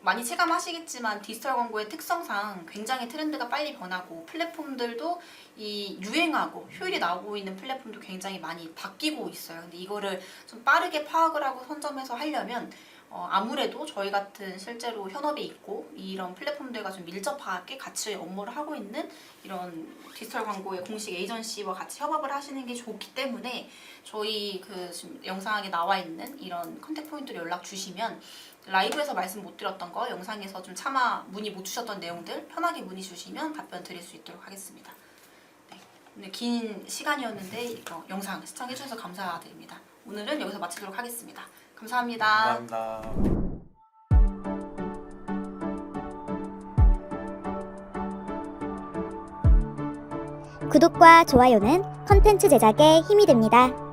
많이 체감하시겠지만 디지털 광고의 특성상 굉장히 트렌드가 빨리 변하고 플랫폼들도 이 유행하고 효율이 나오고 있는 플랫폼도 굉장히 많이 바뀌고 있어요. 근데 이거를 좀 빠르게 파악을 하고 선점해서 하려면 아무래도 저희 같은 실제로 현업에 있고 이런 플랫폼들과 좀 밀접하게 같이 업무를 하고 있는 이런 디지털 광고의 공식 에이전시와 같이 협업을 하시는 게 좋기 때문에 저희 그 지금 영상에 나와 있는 이런 컨택 포인트로 연락 주시면 라이브에서 말씀 못 드렸던 거 영상에서 좀 차마 문의 못 주셨던 내용들 편하게 문의 주시면 답변 드릴 수 있도록 하겠습니다. 네, 오늘 긴 시간이었는데 영상 시청해 주셔서 감사드립니다. 오늘은 여기서 마치도록 하겠습니다. 감사합니다. 감사합니다. 구독과 좋아요는 컨텐츠 제작에 힘이 됩니다.